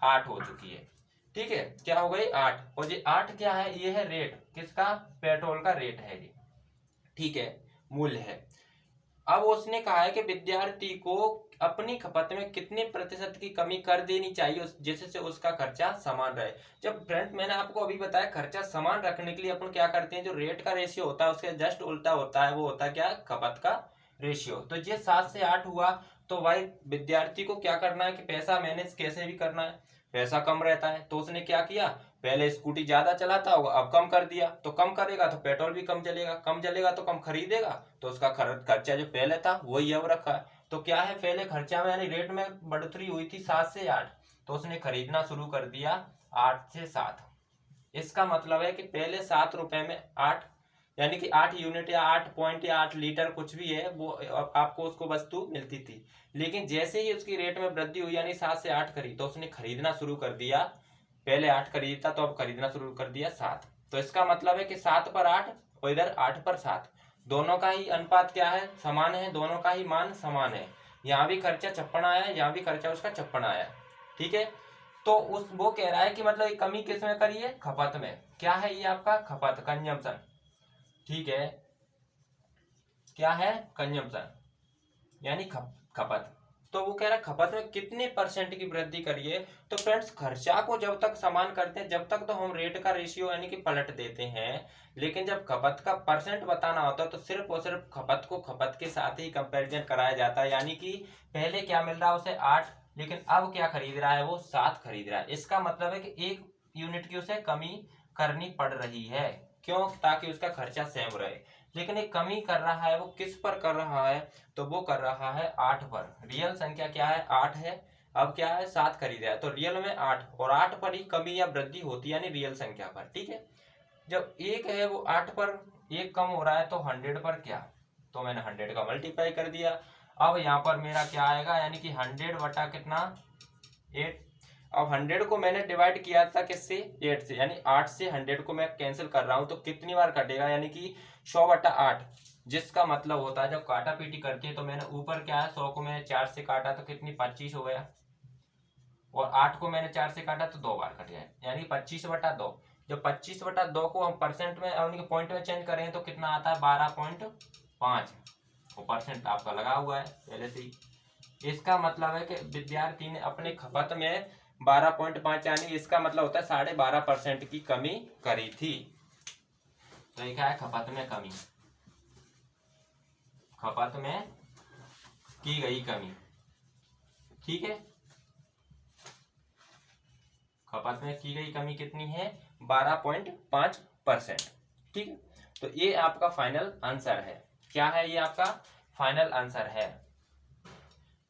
8 हो चुकी है। ठीक है, क्या हो गई, 8। और ये 8 क्या है, ये है रेट, किसका, पेट्रोल का रेट है ये। ठीक है, मूल्य है। अब उसने कहा है कि विद्यार्थी को अपनी खपत में कितने प्रतिशत की कमी कर देनी चाहिए जिससे उसका खर्चा समान रहे। जब फ्रेंड मैंने आपको अभी बताया, खर्चा समान रखने के लिए अपन क्या करते हैं, जो रेट का रेशियो होता है उसके जस्ट उल्टा होता है, वो होता है क्या, खपत का रेशियो। तो ये 7 से 8 हुआ, तो भाई विद्यार्थी को क्या करना है कि पैसा मैनेज कैसे भी करना है, पैसा कम रहता है तो उसने क्या किया, पहले स्कूटी ज्यादा चलाता होगा, अब कम कर दिया, तो कम करेगा तो पेट्रोल भी कम चलेगा, कम चलेगा तो कम खरीदेगा, तो उसका खर्चा जो पहले था वही अब रखा है। तो क्या है, पहले खर्चा में यानी रेट में बढ़ोतरी हुई थी 7 से 8, तो उसने खरीदना शुरू कर दिया 8 से 7। इसका मतलब है कि पहले 7 रुपए में 8, यानी कि 8 यूनिट या 8 पॉइंट या 8 लीटर कुछ भी है वो आपको उसको वस्तु मिलती थी। लेकिन जैसे ही उसकी रेट में वृद्धि हुई, यानी 7 से 8 करी, तो उसने खरीदना शुरू कर दिया, पहले 8 खरीदता तो अब खरीदना शुरू कर दिया 7। तो इसका मतलब है कि 7 पर 8 और इधर 8 पर 7, दोनों का ही अनुपात क्या है, समान है, दोनों का ही मान समान है। यहाँ भी खर्चा 56 आया, यहाँ भी खर्चा उसका 56 आया। ठीक है, तो उस वो कह रहा है कि मतलब ये कमी किस में करी है, खपत में। क्या है ये आपका खपत, कंजम्पशन। ठीक है, क्या है, कंजम्पशन यानी खपत। तो वो कह रहा है खपत में कितने परसेंट की वृद्धि करिए। तो फ्रेंड्स, खर्चा को जब तक समान करते हैं जब तक तो हम रेट का रेशियो यानी कि पलट देते हैं, लेकिन जब खपत का परसेंट बताना होता है तो सिर्फ और सिर्फ खपत को खपत के साथ ही कंपैरिजन कराया जाता है। यानी कि पहले क्या मिल रहा है उसे 8, लेकिन अब क्या खरीद रहा है, वो 7 खरीद रहा है। इसका मतलब है कि 1 यूनिट की उसे कमी करनी पड़ रही है। क्यों, ताकि उसका खर्चा सेम रहे। लेकिन एक कमी कर रहा है, वो किस पर कर रहा है, तो वो कर रहा है 8 पर। रियल संख्या क्या है, 8 है, अब क्या है, 7 खरीदा है, तो रियल में 8, और 8 पर ही कमी या वृद्धि होती है, यानी रियल संख्या पर। ठीक है, जब 1 है वो 8 पर 1 कम हो रहा है, तो 100 पर क्या, तो मैंने 100 का मल्टीप्लाई कर दिया। अब यहाँ पर मेरा क्या आएगा, यानी कि 100 बटा कितना, 8। अब 100 को मैंने डिवाइड किया था किससे, 8 से, यानी 8 से 100 को मैं कैंसिल कर रहा हूं, तो कितनी बार कटेगा, यानी कि 100 बटा 8, जिसका मतलब होता है जब काटा पीटी करती है तो मैंने ऊपर क्या है, 100 को मैंने 4 से काटा तो कितनी 25 हो गया, और 8 को मैंने 4 से काटा तो 2 बार कट गया, यानी 25 बटा 2। जब 25 बटा 2 को हम परसेंट में यानी कि पॉइंट में चेंज करें तो कितना आता है, 12.5, वो परसेंट आपका लगा हुआ है पहले से ही। इसका मतलब है कि विद्यार्थी ने अपने खपत में 12.5, यानी इसका मतलब होता है 12.5% की कमी करी थी। तो ये क्या है, खपत में कमी, खपत में की गई कमी। ठीक है, खपत में की गई कमी कितनी है, 12.5%। ठीक है, तो ये आपका फाइनल आंसर है। क्या है, ये आपका फाइनल आंसर है।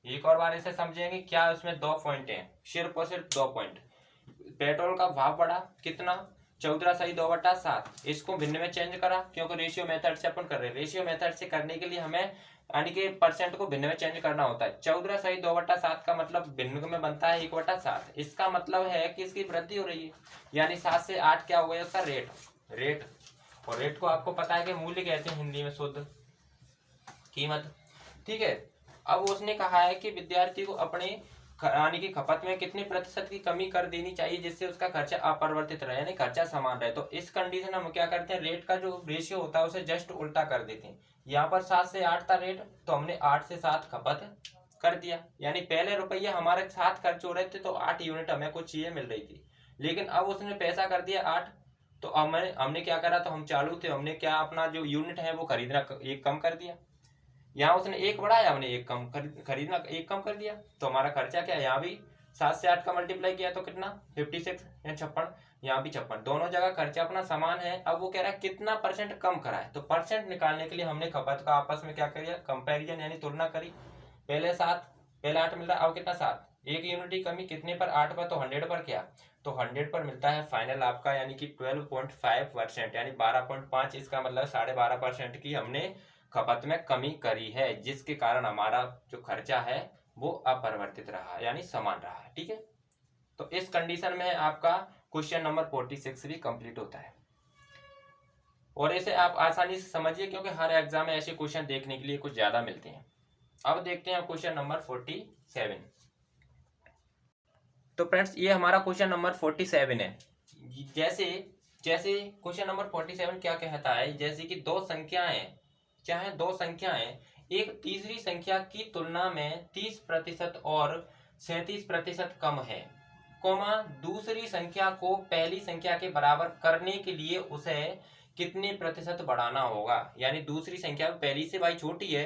एक और बार इसे समझेंगे, क्या उसमें 2 पॉइंट हैं, सिर्फ और सिर्फ 2 पॉइंट। पेट्रोल का भाव बढ़ा कितना, 14 सही 2 बटा 7, इसको भिन्न में चेंज करा, क्योंकि रेशियो मेथड से अपन कर रहे हैं। रेशियो मेथड से करने के लिए हमें यानी कि परसेंट को भिन्न में चेंज करना होता है। 14 सही 2 बटा 7 का मतलब भिन्न में बनता है 1 बटा 7। इसका मतलब है कि इसकी वृद्धि हो रही है, यानी 7 से 8 क्या हो गया, उसका रेट। और रेट को आपको पता है कि मूल्य कहते हैं हिंदी में, शुद्ध कीमत। ठीक है, अब उसने कहा है कि विद्यार्थी को अपने यानी कि खपत में कितने प्रतिशत की कमी कर देनी चाहिए जिससे उसका खर्चा अपरिवर्तित रहे, यानी खर्चा समान रहे। तो इस कंडीशन हम क्या करते हैं, रेट का जो रेशियो होता है उसे जस्ट उल्टा कर देते हैं। यहाँ पर 7 से 8 था रेट, तो हमने 8 से 7 खपत कर दिया, यानी पहले रुपया हमारे 7 खर्च हो रहे थे तो 8 यूनिट हमें कुछ चीजें मिल रही थी। लेकिन अब उसने पैसा कर दिया 8, तो हमने क्या करा, तो हम चालू थे, हमने क्या अपना जो यूनिट है वो खरीदना एक कम कर दिया। यहाँ उसने 1 बढ़ाया, हमने 1 कम खरीदना 1 कम कर दिया, तो हमारा खर्चा क्या है, यहाँ भी 7 से 8 का मल्टीप्लाई किया तो कितना 56 या 56, यहाँ भी 56, दोनों जगह खर्चा अपना समान है। अब वो कह रहा है कितना परसेंट कम करा है, तो परसेंट निकालने के लिए हमने खपत का आपस में क्या किया, कंपेरिजन यानी तुलना करी। पहले 7, पहले 8 मिल रहा है, अब कितना 7, 1 यूनिट की कमी कितने पर, 8 पर, तो 100 पर क्या, तो 100 पर मिलता है फाइनल आपका, यानी कि 12.5%, यानी 12.5। इसका मतलब 12.5% की हमने खपत में कमी करी है, जिसके कारण हमारा जो खर्चा है वो अपरिवर्तित रहा, यानी समान रहा। ठीक है, तो इस कंडीशन में आपका क्वेश्चन नंबर 46 भी कंप्लीट होता है। और इसे आप आसानी से समझिए क्योंकि हर एग्जाम में ऐसे क्वेश्चन देखने के लिए कुछ ज्यादा मिलते हैं। अब देखते हैं क्वेश्चन नंबर 47। तो फ्रेंड्स ये हमारा क्वेश्चन नंबर 47 है। जैसे जैसे क्वेश्चन नंबर 47 क्या कहता है, जैसे कि दो संख्याएं, क्या है, दो संख्याएं एक तीसरी संख्या की तुलना में 30% और 37% कम है, कोमा दूसरी संख्या को पहली संख्या के बराबर करने के लिए उसे कितने प्रतिशत बढ़ाना होगा। यानी दूसरी संख्या पहली से भाई छोटी है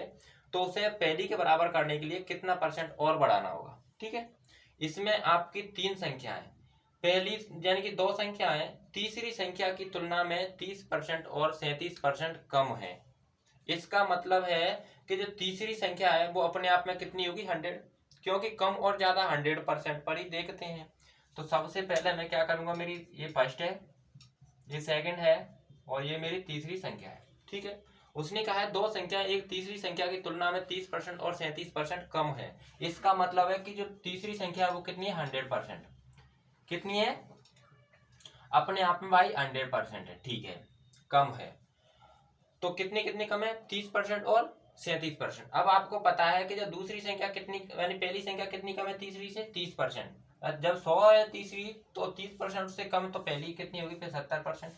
तो उसे पहली के बराबर करने के लिए कितना परसेंट और बढ़ाना होगा। ठीक है, इसमें आपकी तीन संख्याएं, पहली यानी कि दो संख्याएं तीसरी संख्या की तुलना में 30% और 37% कम है। इसका मतलब है कि जो तीसरी संख्या है वो अपने आप में कितनी होगी, 100, क्योंकि कम और ज्यादा 100% पर ही देखते हैं। तो सबसे पहले मैं क्या करूंगा, मेरी ये फर्स्ट है, ये सेकंड है और ये मेरी तीसरी संख्या है। ठीक है, उसने कहा है दो संख्या एक तीसरी संख्या की तुलना में 30% और 37% कम है। इसका मतलब है कि जो तीसरी संख्या है वो कितनी है, 100%। कितनी है, अपने आप में भाई 100% है। ठीक है, कम है तो कितने कितने कम है, 30% और 37%। अब आपको पता है कि जब दूसरी संख्या कितनी, यानी पहली संख्या कितनी कम है तीसरी से, 30%। जब 100 है तीसरी तो 30% से कम तो पहली कितनी होगी, फिर 70%।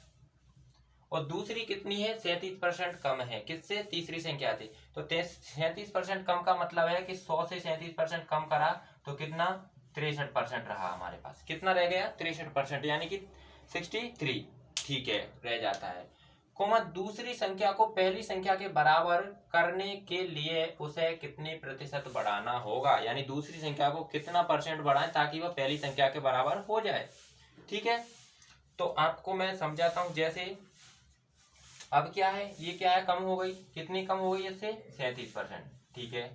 और दूसरी कितनी है, 37% कम है, किससे, तीसरी संख्या थी। तो 37% कम का मतलब है कि 100 से 37% कम करा तो कितना, 63% रहा हमारे पास। कितना रह गया, 63%, यानी कि 63। ठीक है, रह जाता है। कोमा दूसरी संख्या को पहली संख्या के बराबर करने के लिए उसे कितने प्रतिशत बढ़ाना होगा। यानी दूसरी संख्या को कितना परसेंट बढ़ाएं ताकि वह पहली संख्या के बराबर हो जाए। ठीक है, तो आपको मैं समझाता हूं। जैसे अब क्या है, ये क्या है, कम हो गई, कितनी कम हो गई इससे, 37%। ठीक है,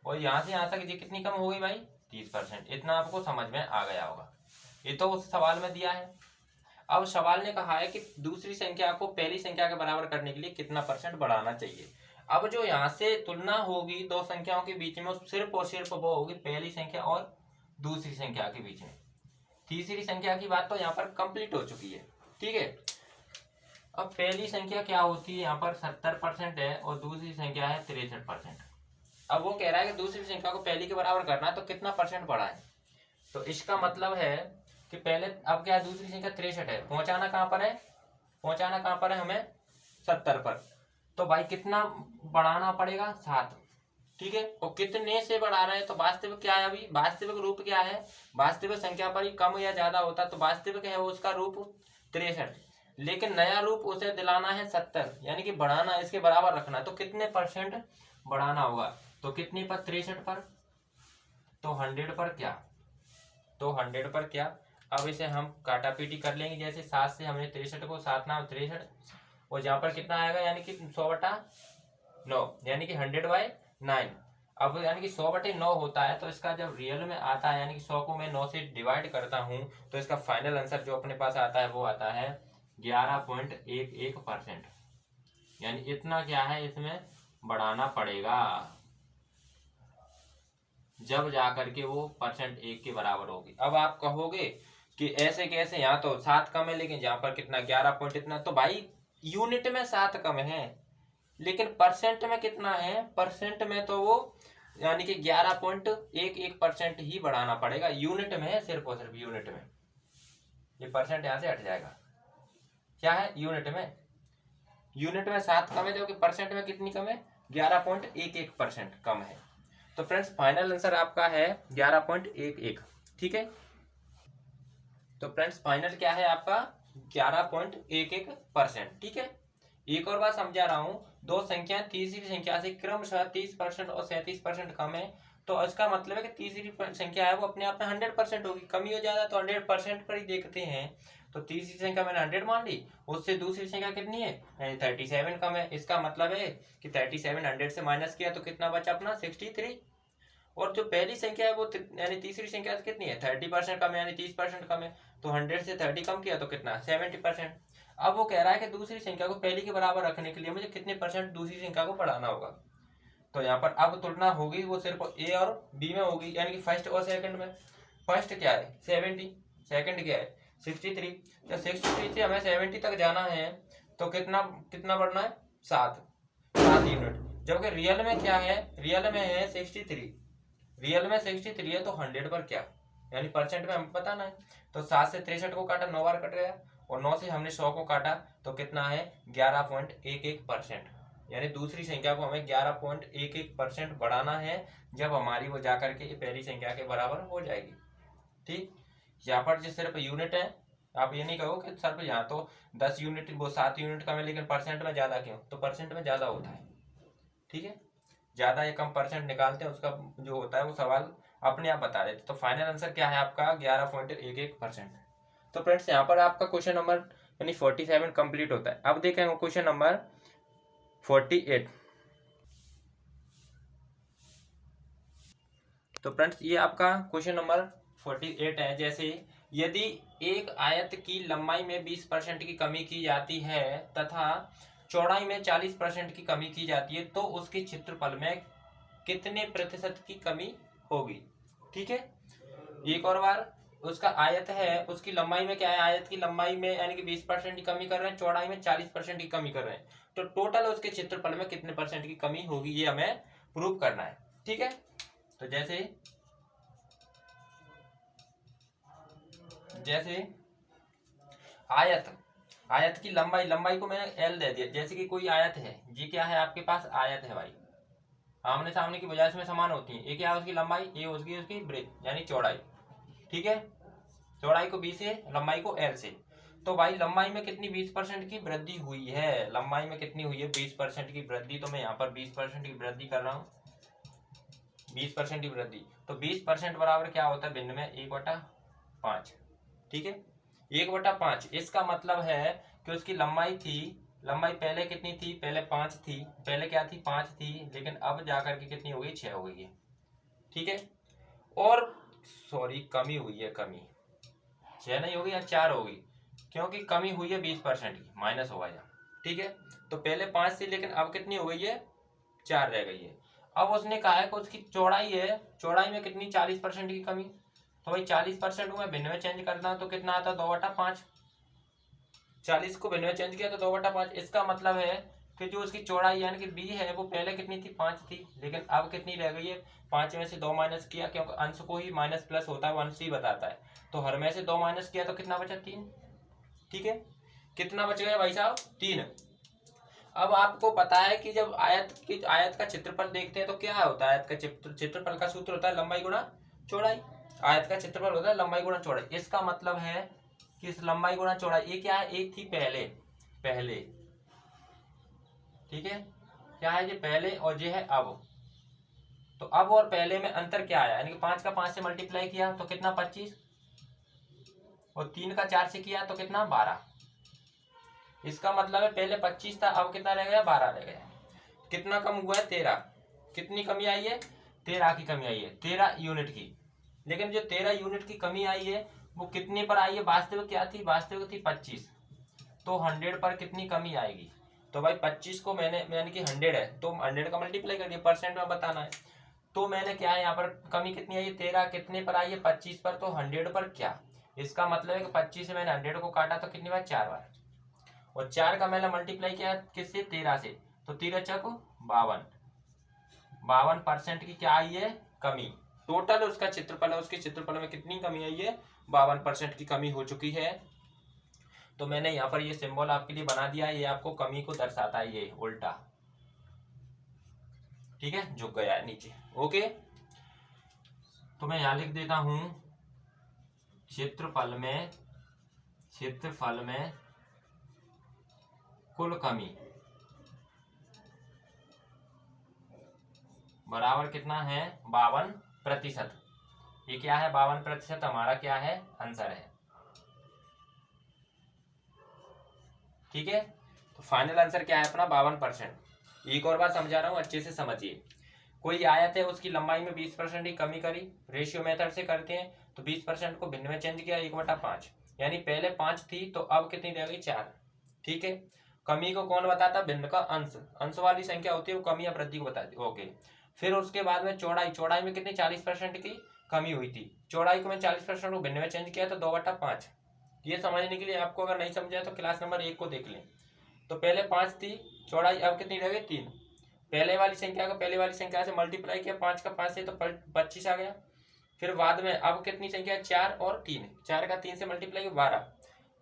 और यहां से यहां तक ये कितनी कम हो गई भाई, 30%। इतना आपको समझ में आ गया होगा। ये तो उस सवाल में दिया है। अब सवाल ने कहा है कि दूसरी संख्या को पहली संख्या के बराबर करने के लिए कितना परसेंट बढ़ाना चाहिए। अब जो यहाँ से तुलना होगी दो संख्याओं के बीच में, सिर्फ और सिर्फ वो होगी पहली संख्या और दूसरी संख्या के बीच में। तीसरी संख्या की बात तो यहाँ पर कंप्लीट हो चुकी है। ठीक है, अब पहली संख्या क्या होती है, यहाँ पर 70% है और दूसरी संख्या है 63%। अब वो कह रहा है कि दूसरी संख्या को पहली के बराबर करना है तो कितना परसेंट बढ़ाएं। तो इसका मतलब है कि पहले, अब क्या है, दूसरी संख्या 63 है, पहुंचाना कहां पर है, पहुंचाना कहां पर है हमें, 70 पर। तो भाई कितना बढ़ाना पड़ेगा, 7। ठीक है, और कितने से बढ़ा रहे हैं, तो वास्तविक क्या है, अभी वास्तविक रूप क्या है, वास्तविक संख्या पर ही कम या ज्यादा होता, तो वास्तविक है वो उसका रूप 63, लेकिन नया रूप उसे दिलाना है 70, यानी कि बढ़ाना, इसके बराबर रखना। तो कितने परसेंट बढ़ाना होगा, तो कितने पर, 63 पर, तो 100 पर क्या, तो 100 पर क्या। अब इसे हम काटा पीटी कर लेंगे। जैसे 7 से हमने 63 को, 7 नाम 63, और यहाँ पर कितना आएगा, यानी कि 100/9, यानी कि 100/9। अब यानी कि 100/9 होता है, तो इसका जब रियल में आता है, यानी कि 100 को मैं 9 से डिवाइड करता हूँ, तो इसका फाइनल आंसर जो अपने पास आता है वो आता है 11.11%। यानी इतना क्या है, इसमें बढ़ाना पड़ेगा, जब जाकर के वो परसेंट 1 के बराबर होगी। अब आप कहोगे कि ऐसे कैसे, यहाँ तो 7 कम है लेकिन यहाँ पर कितना, 11 पॉइंट इतना। तो भाई यूनिट में 7 कम है, लेकिन परसेंट में कितना है, परसेंट में तो वो यानी कि 11.11% ही बढ़ाना पड़ेगा। यूनिट में है, सिर्फ और सिर्फ यूनिट में। ये परसेंट यहाँ से हट जाएगा, क्या है, यूनिट में। यूनिट में 7 कम है, जबकि परसेंट में कितनी कम है, 11.11% कम है। तो फ्रेंड्स फाइनल आंसर आपका है 11.11। ठीक है, तो फ्रेंड्स फाइनल क्या है आपका, 11.11%। ठीक है, एक और बात समझा रहा हूं, दो संख्या तीसरी संख्या से क्रमशः 30% और 37% कम है, तो इसका मतलब है कि तीसरी संख्या है वो अपने आप में 100% होगी। कमी हो जाता तो 100% पर ही देखते हैं। तो तीसरी संख्या मैंने 100 मान ली, उससे दूसरी संख्या कितनी है, 37 कम है। इसका मतलब है कि 37 100 से माइनस किया तो कितना बचा अपना, 63। और जो पहली संख्या है वो यानी तीसरी संख्या कितनी है, 30% कम है, यानी 30% कम है। तो 100 से 30 कम किया तो कितना, 70%। अब वो कह रहा है कि दूसरी संख्या को पहली के बराबर रखने के लिए मुझे कितने परसेंट दूसरी संख्या को बढ़ाना होगा। तो यहाँ पर अब तुलना होगी वो सिर्फ ए और बी में होगी, यानी कि फर्स्ट और सेकंड में। फर्स्ट क्या है, 70, सेकंड क्या है, 63। तो 63 से हमें 70 तक जाना है, तो कितना कितना बढ़ना है, 7 यूनिट। जबकि रियल में क्या है, रियल में है 63, रियल में 63 है, तो 100 पर क्या, यानी परसेंट में हमें पता ना है। तो 7 से 63 को काटा 9 बार कट गया, और 9 से हमने 100 को काटा तो कितना है 11.11%। यानी दूसरी संख्या को हमें 11.11% बढ़ाना है, जब हमारी वो जाकर के पहली संख्या के बराबर हो जाएगी। ठीक, यहाँ पर जो सिर्फ यूनिट है, आप ये नहीं कहो कि सर यहाँ तो 10 यूनिट, वो 7 यूनिट कम है लेकिन परसेंट में ज्यादा क्यों, तो परसेंट में ज्यादा होता है। ठीक है, ज्यादा या कम परसेंट निकालते हैं, उसका जो होता है वो सवाल अपने आप बता देते। तो फाइनल आंसर क्या है आपका 11.11%। तो फ्रेंड्स यहाँ पर आपका क्वेश्चन नंबर यानी 47 कंप्लीट होता है। अब देखेंगे क्वेश्चन नंबर 48। तो फ्रेंड्स ये आपका क्वेश्चन नंबर 48 है। जैसे यदि एक आयत की लंबाई में 20% की कमी की जाती है तथा चौड़ाई में 40% की कमी की जाती है, तो उसके क्षेत्रफल में कितने प्रतिशत की कमी होगी। ठीक है, एक और बार, उसका आयत है, उसकी लंबाई में क्या है, आयत की लंबाई में यानी कि 20% की कमी कर रहे हैं, चौड़ाई में 40% की कमी कर रहे हैं, तो टोटल उसके क्षेत्रफल में कितने परसेंट की कमी होगी, ये हमें प्रूव करना है। ठीक है, तो जैसे आयत की लंबाई को मैंने एल दे दिया। जैसे कि कोई आयत है, ये क्या है आपके पास आयत है भाई, आमने सामने की वजह से समान होती है। ये क्या है उसकी लंबाई, ये उसकी ब्रेथ यानी चौड़ाई। ठीक है, चौड़ाई को 20 से, लंबाई को एल से। तो भाई लंबाई में कितनी 20% की वृद्धि हुई है, लंबाई में कितनी हुई है 20% की वृद्धि। तो मैं यहाँ पर 20% की वृद्धि कर रहा हूँ, 20% की वृद्धि। तो 20% बराबर क्या होता है भिन्न में 1/5। ठीक है, 1/5। इसका मतलब है कि उसकी लंबाई थी, लंबाई पहले कितनी थी, पहले 5 थी, पहले क्या थी 5 थी, लेकिन अब जाकर के कितनी हो गई 6 हो गई है। ठीक है, और सॉरी कमी हुई है, कमी 6 नहीं होगी या 4 होगी, क्योंकि कमी हुई है 20% की, माइनस होगा यहाँ। ठीक है, तो पहले 5 थी लेकिन अब कितनी हो गई है 4 रह गई है। अब उसने कहा है कि उसकी चौड़ाई है, चौड़ाई में कितनी 40% की कमी। तो भाई 40% को मैं भिन्न में चेंज करता हूँ तो कितना आता है 2/5। 40 को भिन्न में चेंज किया तो 2/5। इसका मतलब है कि जो उसकी चौड़ाई यानी कि बी है वो पहले कितनी थी 5 थी, लेकिन अब कितनी रह गई है 5 में से 2 माइनस किया, क्योंकि अंश को ही माइनस प्लस होता है, वो अंश ही बताता है। तो हर में से 2 माइनस किया तो कितना बचा 3। ठीक है, कितना बच गया भाई साहब 3। अब आपको पता है कि जब आयत का क्षेत्रफल देखते हैं तो क्या होता है, आयत का क्षेत्रफल का सूत्र होता है लंबाई गुणा चौड़ाई। आयत का क्षेत्रफल होता है लंबाई गुणा चौड़ाई। इसका मतलब है कि इस लंबाई गुणा चौड़ाई, ये क्या है, एक थी पहले। ठीक है, क्या है ये पहले और ये है अब। तो अब और पहले में अंतर क्या आया, यानी कि 5 का 5 से मल्टीप्लाई किया तो कितना 25, और 3 का 4 से किया तो कितना 12। इसका मतलब है पहले 25 था, अब कितना रह गया 12 रह गया। कितना कम हुआ है 13। कितनी कमी आई है 13 की कमी आई है, 13 यूनिट की। लेकिन जो 13 यूनिट की कमी आई है वो कितने पर आई है, वास्तविक क्या थी, वास्तविक थी 25। तो 100 पर कितनी कमी आएगी। तो भाई 25 को मैंने यानी कि 100 है तो 100 का मल्टीप्लाई कर दिया, परसेंट में बताना है। तो मैंने क्या है यहाँ पर कमी कितनी आई है 13, कितने पर आई है 25 पर, तो 100 पर क्या। इसका मतलब है कि 25 से मैंने 100 को काटा तो कितनी बार 4 बार, और 4 का मैंने मल्टीप्लाई किया किससे 13 से, तो 13 चौको 52% की क्या आई है कमी। टोटल उसका क्षेत्रफल है, उसके क्षेत्रफल में कितनी कमी आई है 52% की कमी हो चुकी है। तो मैंने यहाँ पर ये सिंबल आपके लिए बना दिया है, ये आपको कमी को दर्शाता है, ये उल्टा। ठीक है, झुक गया है नीचे। ओके, तो मैं यहाँ लिख देता हूं क्षेत्रफल में कुल कमी बराबर कितना है 52%। ये क्या है 52% हमारा क्या है आंसर है। ठीक है, तो फाइनल आंसर क्या है अपना 52%। एक और बार समझा रहा हूं, अच्छे से समझिए। कोई आयत है, उसकी लंबाई में 20% की कमी करी, रेशियो मेथड से करते हैं, तो 20% को भिन्न में चेंज किया 1/5, यानी पहले 5 थी तो अब कितनी रह गई 4। ठीक है, कमी को कौन बताता, भिन्न का अंश वाली संख्या होती है वो कमी या वृद्धि को बताती है। ओके, फिर उसके बाद में चौड़ाई में कितनी 40% की कमी हुई थी, चौड़ाई को मैं 40% को भिन्न में चेंज किया तो 2/5। ये समझने के लिए आपको अगर नहीं समझा तो क्लास नंबर 1 को देख लें, तो पहले 5 थी चौड़ाई, अब कितनी रह गई 3। पहले वाली संख्या से मल्टीप्लाई किया 5 का 5 से तो 25 आ गया। फिर बाद में अब कितनी संख्या है 4 और 3, 4 का 3 से मल्टीप्लाई किया 12।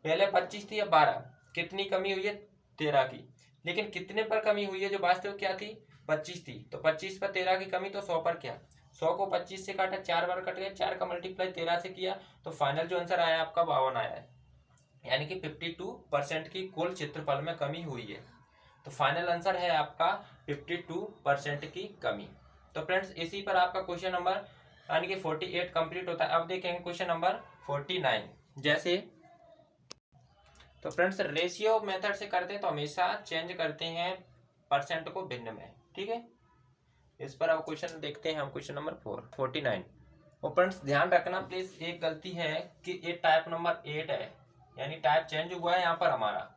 पहले 25 थी अब 12, कितनी कमी हुई है 13 की। लेकिन कितने पर कमी हुई है जो वास्तविक क्या थी 25 थी, तो 25 पर 13 की कमी, तो 100 पर क्या, 100 को 25 से काटा 4 बार कट गया, 4 का मल्टीप्लाई 13 से किया, तो फाइनल जो आंसर आया आपका 52 आया है। यानी कि 52% की कुल क्षेत्रफल में कमी हुई है। तो फाइनल आंसर है आपका 52% की कमी। तो फ्रेंड्स इसी पर आपका क्वेश्चन नंबर यानी कि 48 कंप्लीट होता है। अब देखेंगे क्वेश्चन नंबर 49। जैसे तो फ्रेंड्स रेशियो मेथड से करते हैं तो हमेशा चेंज करते हैं परसेंट को भिन्न में, ठीक है। इस पर अब क्वेश्चन देखते हैं हम, क्वेश्चन नंबर 49। और फ्रेंड्स ध्यान रखना प्लीज, एक गलती है कि ये टाइप नंबर 8 है, यानी टाइप चेंज हुआ है यहाँ पर हमारा,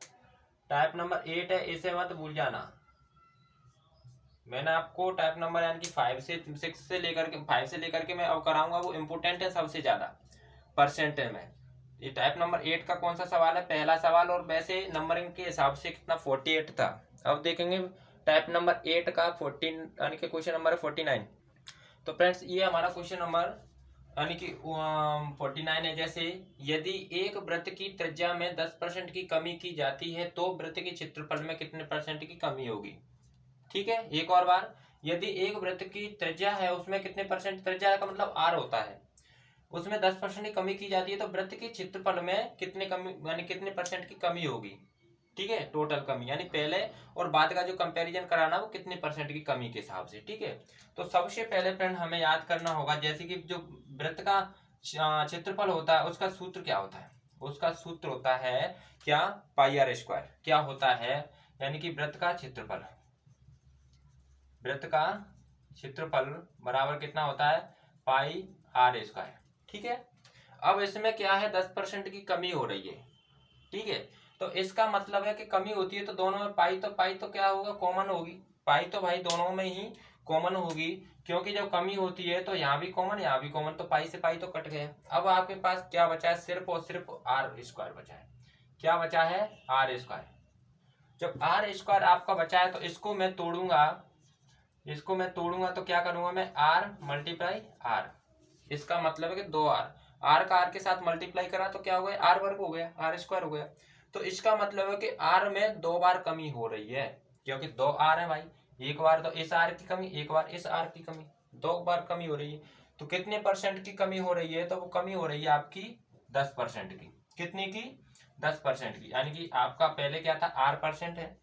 टाइप नंबर 8 है, इसे मत भूल जाना। मैंने आपको टाइप नंबर यानी कि 5 से 6 से लेकर के 5 से लेकर के मैं अब कराऊंगा, वो इम्पोर्टेंट है सबसे ज्यादा परसेंटेज में। ये टाइप नंबर 8 का कौन सा सवाल है, पहला सवाल, और वैसे नंबरिंग के हिसाब से कितना 48 था। अब देखेंगे टाइप नंबर 8 का 14 यानी कि क्वेश्चन नंबर 49। तो फ्रेंड्स ये हमारा क्वेश्चन नंबर यानी कि 49 है। जैसे यदि एक वृत्त की त्रिज्या में 10% की कमी की जाती है तो वृत्त के क्षेत्रफल में कितने परसेंट की कमी होगी। ठीक है, एक और बार, यदि एक वृत्त की त्रिज्या है उसमें कितने परसेंट, त्रिज्या का मतलब आर होता है, उसमें 10% की कमी की जाती है तो वृत्त के क्षेत्रफल में कितने कमी यानी कितने परसेंट की कमी होगी। ठीक है, टोटल कमी यानी पहले और बाद का जो कंपैरिजन कराना वो कितने परसेंट की कमी के हिसाब से। ठीक है, तो सबसे पहले फ्रेंड हमें याद करना होगा, जैसे कि जो वृत्त का क्षेत्रफल होता है उसका सूत्र क्या होता है, उसका सूत्र होता है क्या, पाई आर स्क्वायर। क्या होता है, यानी कि वृत्त का क्षेत्रफल, वृत्त का क्षेत्रफल बराबर कितना होता है, पाई आर स्क्वायर। ठीक है, अब इसमें क्या है 10% की कमी हो रही है। ठीक है, तो इसका मतलब है कि कमी होती है तो दोनों में पाई तो क्या होगा, कॉमन होगी। पाई तो भाई दोनों में ही कॉमन होगी, क्योंकि जब कमी होती है तो यहाँ भी कॉमन यहाँ भी कॉमन, तो पाई से पाई तो कट गया। अब आपके पास क्या बचा है, सिर्फ और सिर्फ आर स्क्वायर बचा है। क्या बचा है, आर स्क्वायर। जब आर स्क्वायर आपका बचा है तो इसको मैं तोड़ूंगा तो क्या करूंगा मैं, आर मल्टीप्लाई आर। इसका मतलब है कि 2r, आर का आर के साथ मल्टीप्लाई करा तो क्या हो गया, आर वर्ग हो गया, आर स्क्वायर हो गया। तो इसका मतलब है कि आर में 2 बार कमी हो रही है, क्योंकि 2 आर है भाई, एक बार तो इस आर की कमी, एक बार इस आर की कमी, 2 बार कमी हो रही है। तो कितने परसेंट की कमी हो रही है, तो वो कमी हो रही है आपकी 10% की। कितनी की, 10% की। यानी कि आपका पहले क्या था, आर परसेंट है,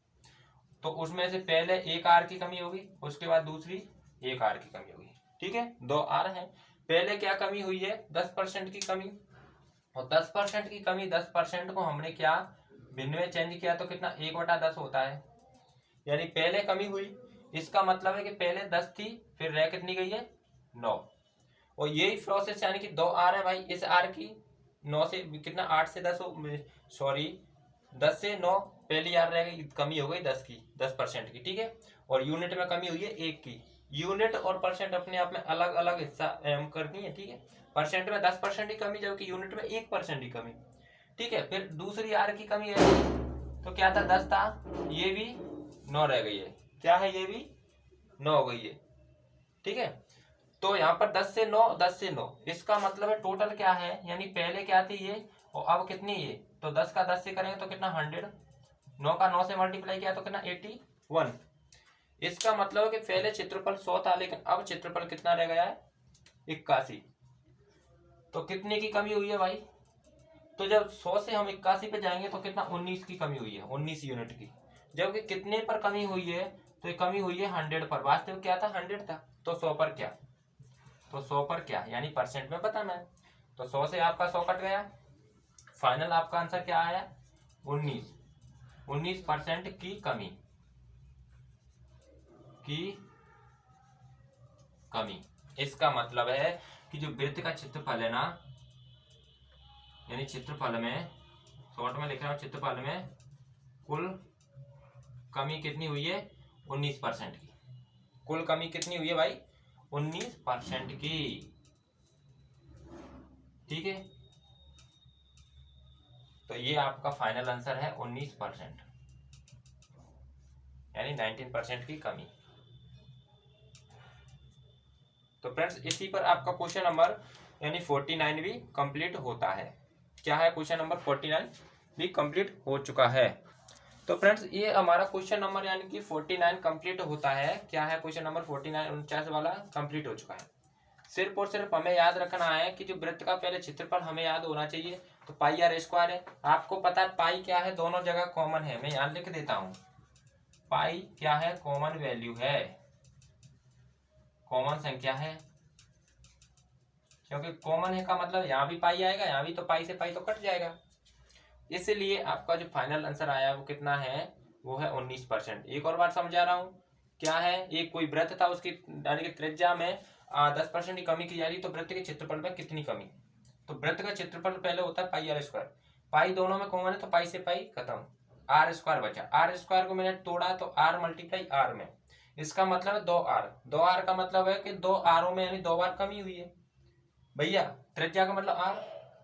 तो उसमें से पहले एक आर की कमी होगी, उसके बाद दूसरी एक आर की कमी होगी। ठीक है, 2 आर है, पहले क्या कमी हुई है, 10% की कमी। और 10% की कमी, 10% को हमने क्या भिन्न में चेंज किया तो कितना, 1/10 होता है। यानी पहले कमी हुई, इसका मतलब है कि पहले 10 थी, फिर रह कितनी गई है, 9। और यही प्रोसेस, यानी कि 2 आर है भाई, इस आर की 9 से कितना, 8 से 10 सॉरी 10 से 9, पहली आर रह गई, कमी हो गई 10 की, 10% की। ठीक है, और यूनिट में कमी हुई है 1 की। यूनिट और परसेंट अपने आप में अलग अलग हिस्सा करनी है। ठीक है, परसेंट में 10% की कमी, जबकि यूनिट में 1% की कमी। ठीक है, फिर दूसरी आर की कमी है तो क्या था, 10 था, ये भी 9 रह गई है, क्या है, ये भी 9 हो गई है। ठीक है, तो यहाँ पर 10 से 9, 10 से 9, इसका मतलब है टोटल क्या है, यानी पहले क्या थी ये और अब कितनी ये, तो 10 का 10 से करेंगे तो कितना 100, 9 का 9 से मल्टीप्लाई किया तो कितना 81। इसका मतलब है कि पहले क्षेत्रफल 100 था, लेकिन अब क्षेत्रफल कितना रह गया है, 81। तो कितने की कमी हुई है भाई, तो जब 100 से हम 81 पे जाएंगे तो कितना 19 की कमी हुई है, 19 यूनिट की। जबकि कितने पर कमी हुई है, तो ये कमी हुई है 100 पर, वास्तविक क्या था 100 था, तो 100 पर क्या, तो 100 पर क्या, यानी परसेंट में बताना है। तो 100 से आपका 100 कट गया, फाइनल आपका आंसर क्या आया, 19% की कमी। इसका मतलब है कि जो वृत्त का क्षेत्रफल है ना, यानी क्षेत्रफल में, शॉर्ट में लिख रहा हूं, क्षेत्रफल में कुल कमी कितनी हुई है, 19% की। कुल कमी कितनी हुई है भाई, 19% की। ठीक है, तो ये आपका फाइनल आंसर है 19%। यानी 19% की कमी। तो फ्रेंड्स इसी पर आपका क्वेश्चन नंबर यानी 49 भी कंप्लीट होता है। क्या है, क्वेश्चन नंबर 49 भी कंप्लीट हो चुका है। तो फ्रेंड्स ये हमारा क्वेश्चन नंबर यानी कि 49 कंप्लीट होता है। क्या है, क्वेश्चन नंबर 49 49 वाला कंप्लीट हो चुका है। सिर्फ और सिर्फ हमें याद रखना है कि जो वृत्त का पहले क्षेत्रफल हमें याद होना चाहिए, तो पाई आर स्क्वायर है। आपको पता है पाई क्या है, दोनों जगह कॉमन है। मैं यहाँ लिख देता हूँ, पाई क्या है, कॉमन वैल्यू है, कॉमन संख्या है। क्योंकि कॉमन है का मतलब यहाँ भी पाई आएगा, यहाँ भी, तो पाई से पाई तो कट जाएगा। इसलिए आपका जो फाइनल आंसर आया वो कितना है, वो है 19%। एक और बार समझा रहा हूँ, क्या है, एक कोई वृत्त था, उसकी यानी कि त्रिज्या में 10% की कमी की जा रही, तो वृत्त के क्षेत्रफल में कितनी कमी। तो वृत्त का क्षेत्रफल पहले होता है पाई आर स्क्वायर। पाई दोनों में कॉमन है, तो पाई से पाई खत्म, आर स्क्वायर बचा। आर स्क्वायर को मैंने तोड़ा तो आर मल्टीप्लाई आर में, इसका मतलब है 2r। 2r का मतलब है कि 2 आरों में यानी 2 बार कमी हुई है भैया। त्रिज्या का मतलब आर,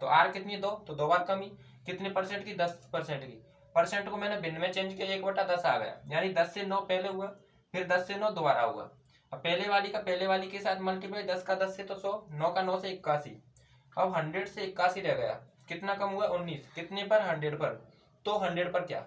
तो आर कितनी है, 2, तो 2 बार कमी। कितने परसेंट की, 10% की। परसेंट को मैंने भिन्न में चेंज किया, 1/10 आ गया, यानी 10 से 9 पहले हुआ, फिर 10 से 9 दोबारा हुआ। अब पहले वाली का पहले वाली के साथ मल्टीप्लाई, 10 का 10 से तो 100, 9 का 9 से 81। अब 100 से 81 रह गया, कितना कम हुआ, 19। कितने पर, 100 पर। तो 100 पर क्या,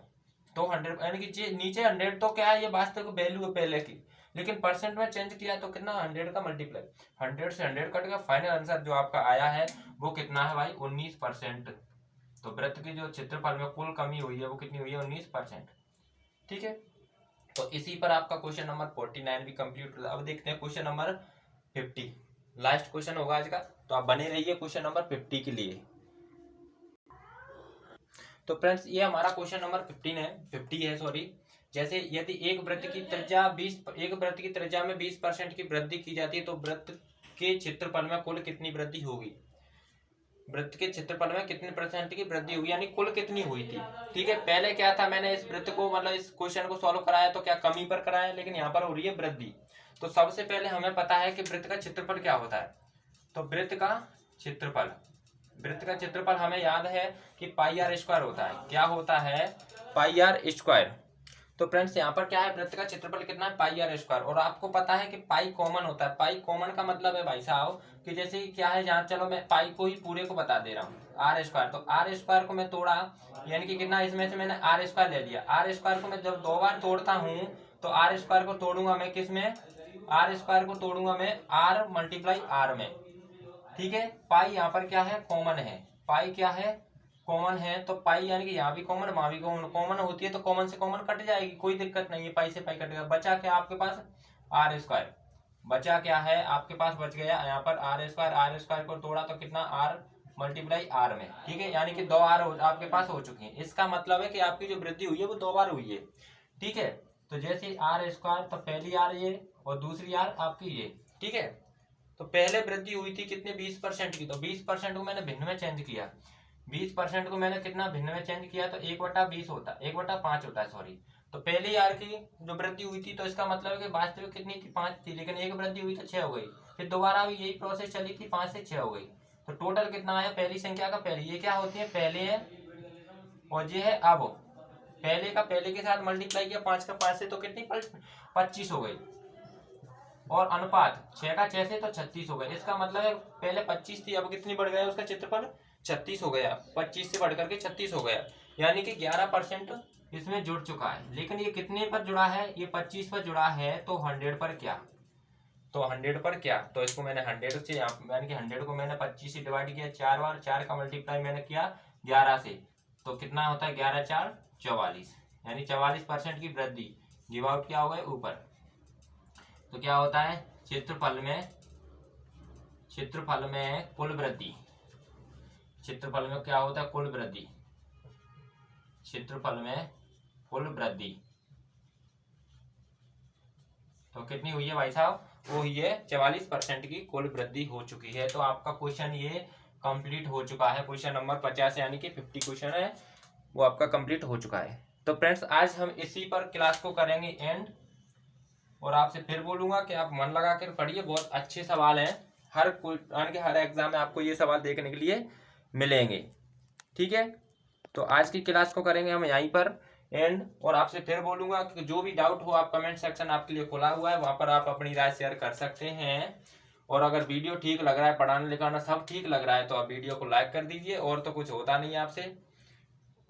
तो 100 यानी कि नीचे 100 तो क्या है, ये वास्तविक वैल्यू है पहले की, लेकिन परसेंट में चेंज किया तो कितना, 100 का मल्टीप्लाई, 100 से 100 कट गया। फाइनल आंसर जो आपका आया है वो कितना है भाई, 19%। तो वृत्त की जो क्षेत्रफल में कुल कमी हुई है वो कितनी हुई है, 19%। ठीक है, तो इसी पर आपका क्वेश्चन नंबर 49 भी कंप्लीट हुआ। अब देखते हैं क्वेश्चन नंबर 50, लास्ट क्वेश्चन होगा आज का, तो आप बने रहिए क्वेश्चन नंबर 50 के लिए। तो फ्रेंड्स ये हमारा क्वेश्चन नंबर 50 है सॉरी। जैसे यदि एक वृत्त की त्रिज्या 20% की वृद्धि की जाती है, तो वृत्त के क्षेत्रफल में कुल कितनी वृद्धि होगी। वृत्त के क्षेत्रफल में कितने % की वृद्धि हुई, यानी कुल कितनी हुई थी। ठीक है, पहले क्या था, मैंने इस वृत्त को मतलब इस क्वेश्चन को सॉल्व कराया तो क्या कमी पर कराया, लेकिन यहाँ पर हो रही है वृद्धि। तो सबसे पहले हमें पता है कि वृत्त का क्षेत्रफल क्या होता है। तो वृत्त का क्षेत्रफल हमें याद है कि पाई आर स्क्वायर होता है। क्या होता है, पाई आर स्क्वायर। तो फ्रेंड्स यहाँ पर क्या है, वृत्त का क्षेत्रफल कितना है, पाई आर स्क्वायर। और आपको पता है कि पाई कॉमन होता है। पाई कॉमन का मतलब है भाई साहब कि जैसे क्या है, जहाँ चलो मैं पाई को ही पूरे को बता दे रहा हूँ, आर स्क्वायर। तो आर स्क्वायर को मैं तोड़ा, यानी कि कितना, इसमें से मैंने आर स्क्वायर ले लिया। आर स्क्वायर को मैं जब 2 बार तोड़ता हूँ, तो आर स्क्वायर को तोड़ूंगा मैं किस में, आर स्क्वायर को तोड़ूंगा मैं आर मल्टीप्लाई आर में। ठीक है, पाई यहाँ पर क्या है, कॉमन है। पाई क्या है, कॉमन है। तो पाई यानी कि यहाँ भी कॉमन, वहां भी कॉमन। कॉमन होती है तो कॉमन से कॉमन कट जाएगी, कोई दिक्कत नहीं है, पाई से पाई कटेगा। बचा क्या आपके पास, आर स्क्वायर। बचा क्या है आपके पास, बच गया यहाँ पर आर स्क्वायर। आर स्क्वायर को तोड़ा तो कितना, आर मल्टीप्लाई आर में। ठीक है, यानी कि 2 आर आपके पास हो चुकी है। इसका मतलब है कि आपकी जो वृद्धि हुई है वो 2 बार हुई है। ठीक है, तो जैसे आर स्क्वायर, तो पहली आर ये और दूसरी आर आपकी ये। ठीक है, तो पहले वृद्धि हुई थी कितने, 20% की। तो 20% को मैंने भिन्न में चेंज किया, 20% को मैंने कितना भिन्न में चेंज किया, तो 1/20 होता है, 1/5 होता है सॉरी। तो पहले आर की जो वृद्धि हुई थी, तो इसका मतलब है कि वास्तविक कितनी थी, 5 थी, लेकिन एक वृद्धि हुई तो 6 हो गई। फिर दोबारा भी यही प्रोसेस चली थी, 5 से 6 हो गई। तो टोटल कितना आया, पहली संख्या का पहले, ये क्या होती है, पहले है और ये है अब। पहले का पहले के साथ मल्टीप्लाई किया, 5 का 5 से, तो कितनी 25 हो गई। और अनुपात 6 का 6 से, तो 36 हो गए। इसका मतलब है पहले 25 थी, अब कितनी बढ़ गया उसका क्षेत्रफल, 36 हो गया। 25 से बढ़ करके 36 हो गया, यानी कि 11% इसमें जुड़ चुका है। लेकिन ये कितने पर जुड़ा है, ये 25 पर जुड़ा है, तो 100 पर क्या, तो 100 पर क्या, तो इसको मैंने 100 से, यानी कि 100 को मैंने 25 से डिवाइड किया 4 बार, 4 का मल्टीप्लाई मैंने किया 11 से, तो कितना होता है, 11 4 44, यानी 44% की वृद्धि। गिव आउट क्या हो गए ऊपर, तो क्या होता है, क्षेत्रफल में कुल वृद्धि। क्षेत्रफल में क्या होता है, कुल वृद्धि। क्षेत्रफल में कुल वृद्धि तो कितनी हुई है भाई साहब, वो हुई है 44% की कुल वृद्धि हो चुकी है। तो आपका क्वेश्चन ये कंप्लीट हो चुका है। क्वेश्चन नंबर 50 यानी कि 50 क्वेश्चन है वो आपका कंप्लीट हो चुका है। तो फ्रेंड्स आज हम इसी पर क्लास को करेंगे एंड, और आपसे फिर बोलूंगा कि आप मन लगा कर पढ़िए, बहुत अच्छे सवाल हैं। हर एग्जाम में आपको ये सवाल देखने के लिए मिलेंगे। ठीक है, तो आज की क्लास को करेंगे हम यहीं पर और आपसे फिर बोलूंगा कि जो भी डाउट हो आप कमेंट सेक्शन आपके लिए खुला हुआ है, वहां पर आप अपनी राय शेयर कर सकते हैं। और अगर वीडियो ठीक लग रहा है, पढ़ाना लिखाना सब ठीक लग रहा है, तो आप वीडियो को लाइक कर दीजिए। और तो कुछ होता नहीं है आपसे,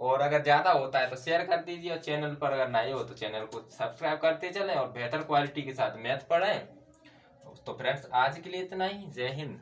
और अगर ज्यादा होता है तो शेयर कर दीजिए। और चैनल पर अगर नए हो तो चैनल को सब्सक्राइब करते चलें और बेहतर क्वालिटी के साथ मैथ पढ़ें। तो फ्रेंड्स आज के लिए इतना ही। जय हिंद।